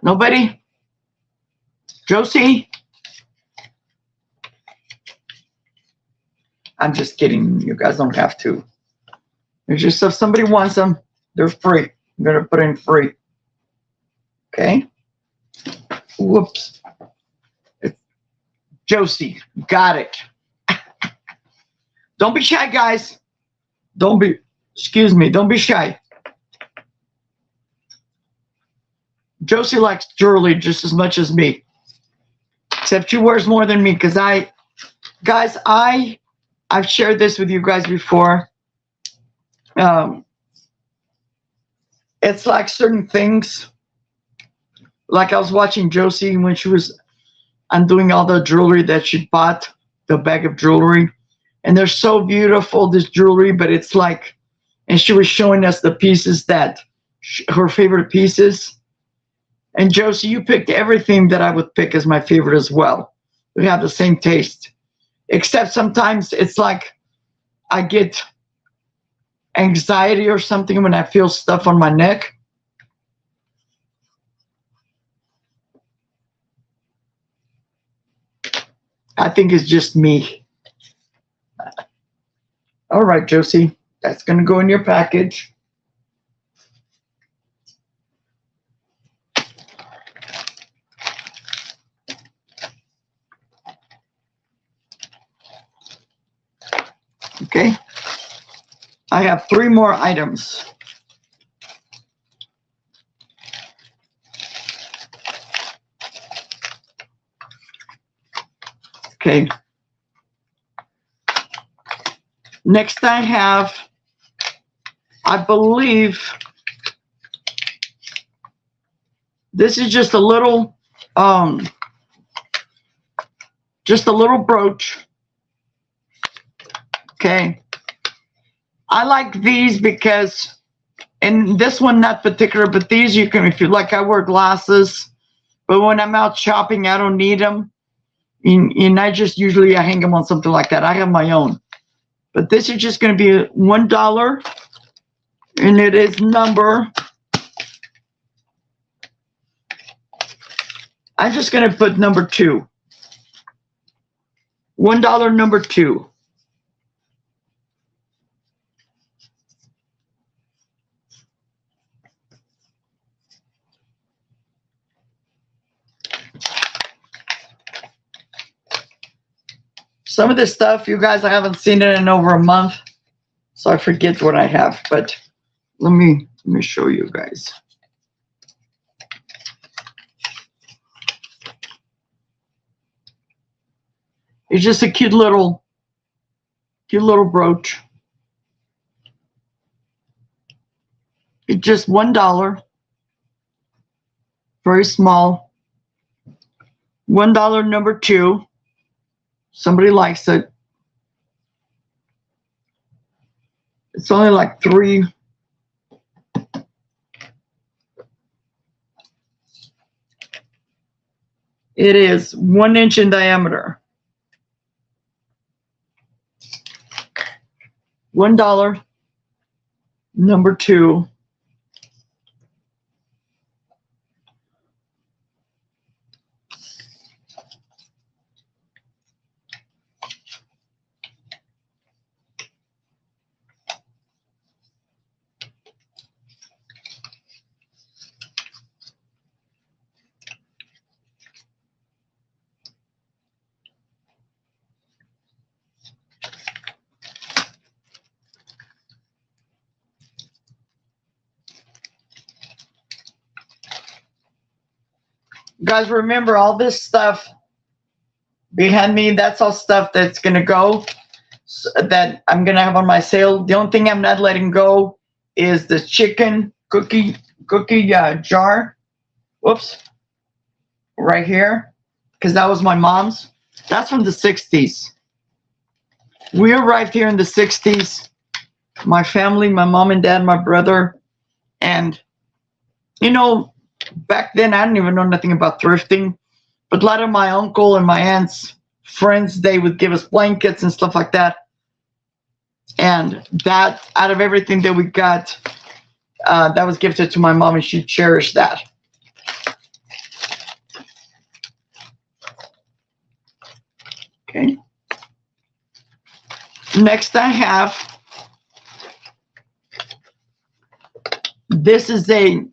Nobody? Josie? I'm just kidding. You guys don't have to. It's just if somebody wants them, they're free. I'm going to put in free. Okay? Whoops. Josie. Got it. Don't be shy, guys. Don't be, excuse me, don't be shy. Josie likes jewelry just as much as me. Except she wears more than me because guys, I've shared this with you guys before. It's like certain things. Like I was watching Josie when she was undoing all the jewelry that she bought, the bag of jewelry. And they're so beautiful, this jewelry, but it's like, and she was showing us the pieces that, her favorite pieces. And Josie, you picked everything that I would pick as my favorite as well. We have the same taste. Except sometimes it's like I get anxiety or something when I feel stuff on my neck. I think it's just me. All right, Josie, that's going to go in your package. Okay, I have 3 more items. Okay. Next I have, I believe, this is just a little brooch. Okay. I like these because, and this one not particular, but these you can, if you like, I wear glasses, but when I'm out shopping, I don't need them. And I just usually I hang them on something like that. I have my own. But this is just going to be $1. And it is number, I'm just going to put number 2. $1 number 2. Some of this stuff, you guys, I haven't seen it in over a month, so I forget what I have. But let me show you guys. It's just a cute little brooch. It's just $1. Very small. $1 number 2. Somebody likes it. It's only like 3. It is 1 inch in diameter. $1 number 2. Guys, remember all this stuff behind me, that's all stuff that's going to go, that I'm going to have on my sale. The only thing I'm not letting go is the chicken cookie jar. Whoops. Right here. Because that was my mom's. That's from the 60s. We arrived here in the 60s. My family, my mom and dad, my brother. And, you know, back then, I didn't even know nothing about thrifting, but a lot of my uncle and my aunt's friends, they would give us blankets and stuff like that. And that, out of everything that we got, that was gifted to my mom, and she cherished that. Okay. Next I have, this is a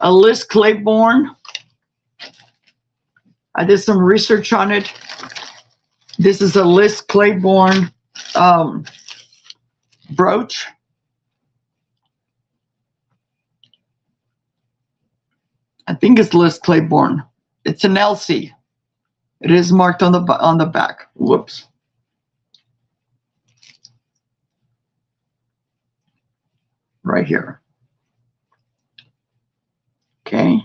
Liz Claiborne. I did some research on it. This is a Liz Claiborne brooch. I think it's Liz Claiborne. It's an LC. It is marked on the back. Whoops. Right here. Okay.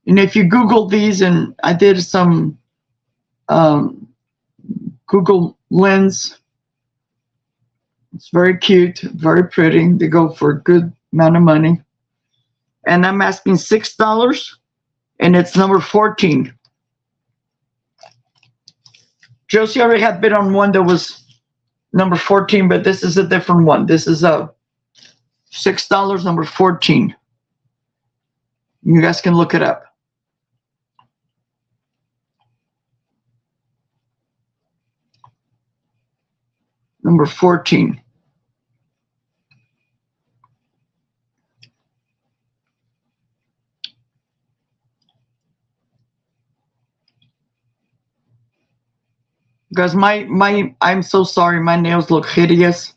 And if you Google these, and I did some Google lens, it's very cute, very pretty. They go for a good amount of money. And I'm asking $6, and it's number 14. Josie already had bid on one that was number 14, but this is a different one. This is a $6, number 14. You guys can look it up. Number 14. Guys, I'm so sorry, my nails look hideous.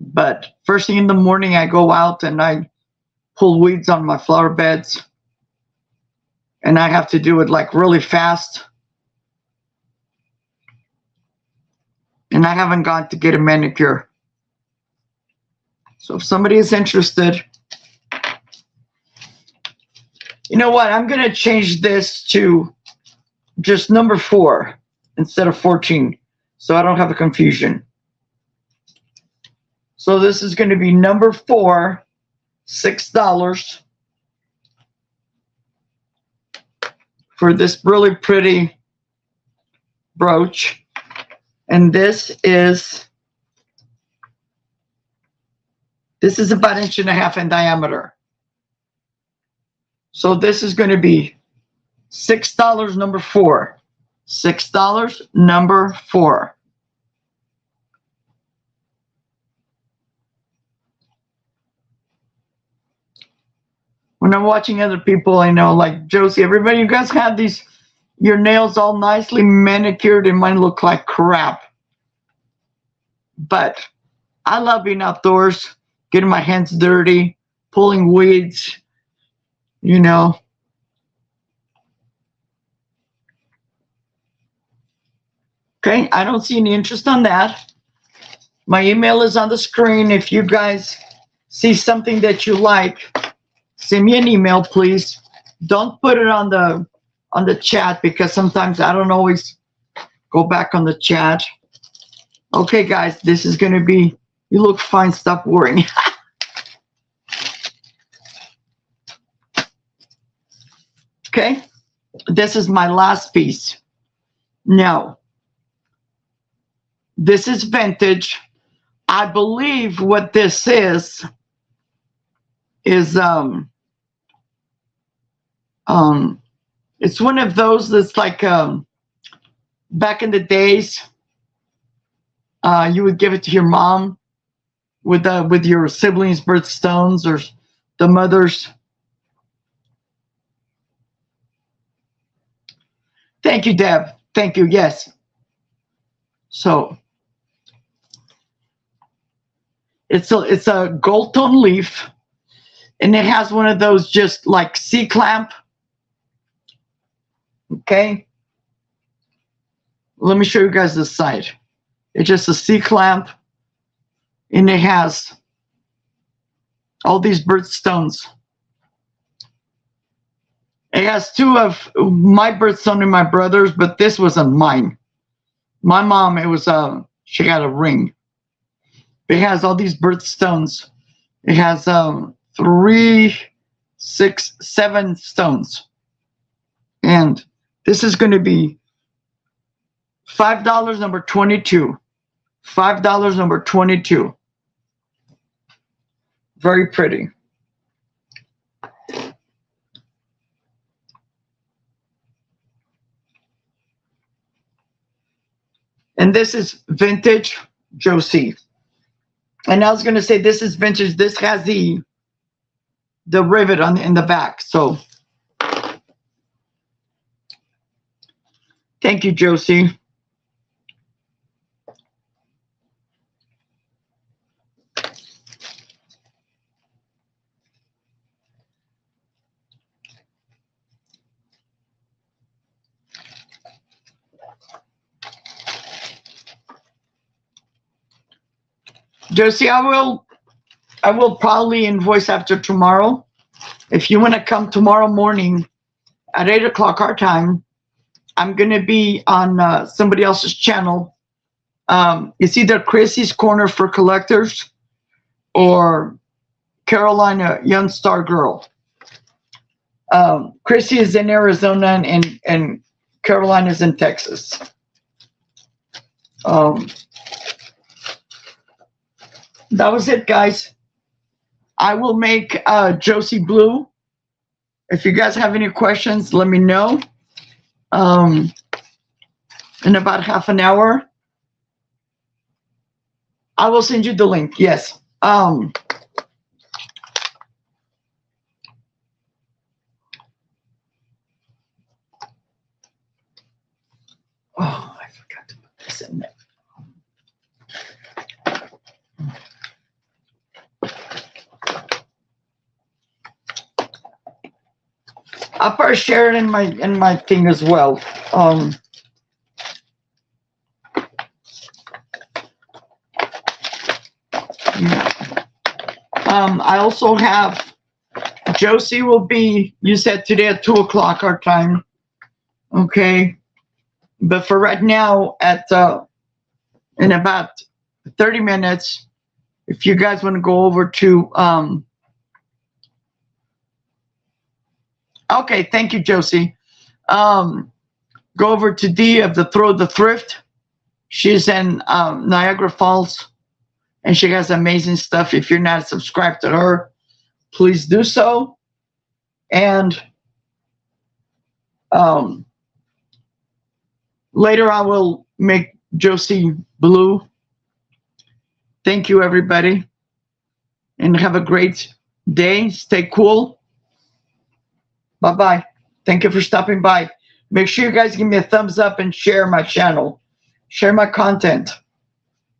But first thing in the morning, I go out and I pull weeds on my flower beds. And I have to do it like really fast. And I haven't gone to get a manicure. So if somebody is interested, you know what? I'm going to change this to just number 4 instead of 14, so I don't have a confusion. So this is going to be number 4, $6 for this really pretty brooch. And this is This is about 1.5 inches in diameter. So this is going to be $6 number 4. $6 number 4. When I'm watching other people, I know, like Josie, everybody, you guys have these, your nails all nicely manicured, and mine look like crap. But I love being outdoors, getting my hands dirty, pulling weeds, you know. Okay, I don't see any interest on that. My email is on the screen. If you guys see something that you like, send me an email, please. Don't put it on the chat, because sometimes I don't always go back on the chat. Okay, guys, this is going to be, you look fine. Stop worrying. Okay, this is my last piece. Now, this is vintage. I believe what this is it's one of those that's like back in the days, you would give it to your mom with your siblings' birthstones or the mother's. Thank you, Deb. Thank you. Yes. So it's a gold tone leaf, and it has one of those just like C-clamp. Okay. Let me show you guys this side. It's just a C-clamp, and it has all these birthstones. It has 2 of my birthstone and my brother's, but this wasn't mine. My mom, it was she got a ring. It has all these birthstones. It has 3, 6, 7 stones, and this is going to be $5 number 22. $5 number 22. Very pretty. And this is vintage Josie. And I was going to say this is vintage. This has the rivet in the back. So thank you, Josie. Josie, I will probably invoice after tomorrow. If you want to come tomorrow morning at 8 o'clock our time, I'm going to be on somebody else's channel. It's either Chrissy's Corner for Collectors or Carolina Young Star Girl. Chrissy is in Arizona, and Carolina's in Texas. That was it, guys. I will make Josie Blue. If you guys have any questions, let me know. In about half an hour, I will send you the link. Yes. Oh, I forgot to put this in there. I'll probably share it in my thing as well. I also have Josie will be, you said today at 2 o'clock our time. Okay. But for right now, in about 30 minutes, if you guys want to go over to okay, thank you, Josie. Go over to Dee of the Thrift. She's in Niagara Falls. and she has amazing stuff. If you're not subscribed to her, please do so. And later I will make Josie blue. Thank you, everybody, and have a great day. Stay cool. Bye-bye. Thank you for stopping by. Make sure you guys give me a thumbs up and share my channel. Share my content.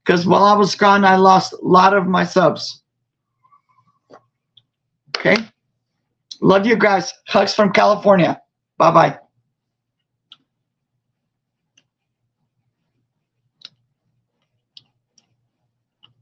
Because while I was gone, I lost a lot of my subs. Okay? Love you guys. Hugs from California. Bye-bye.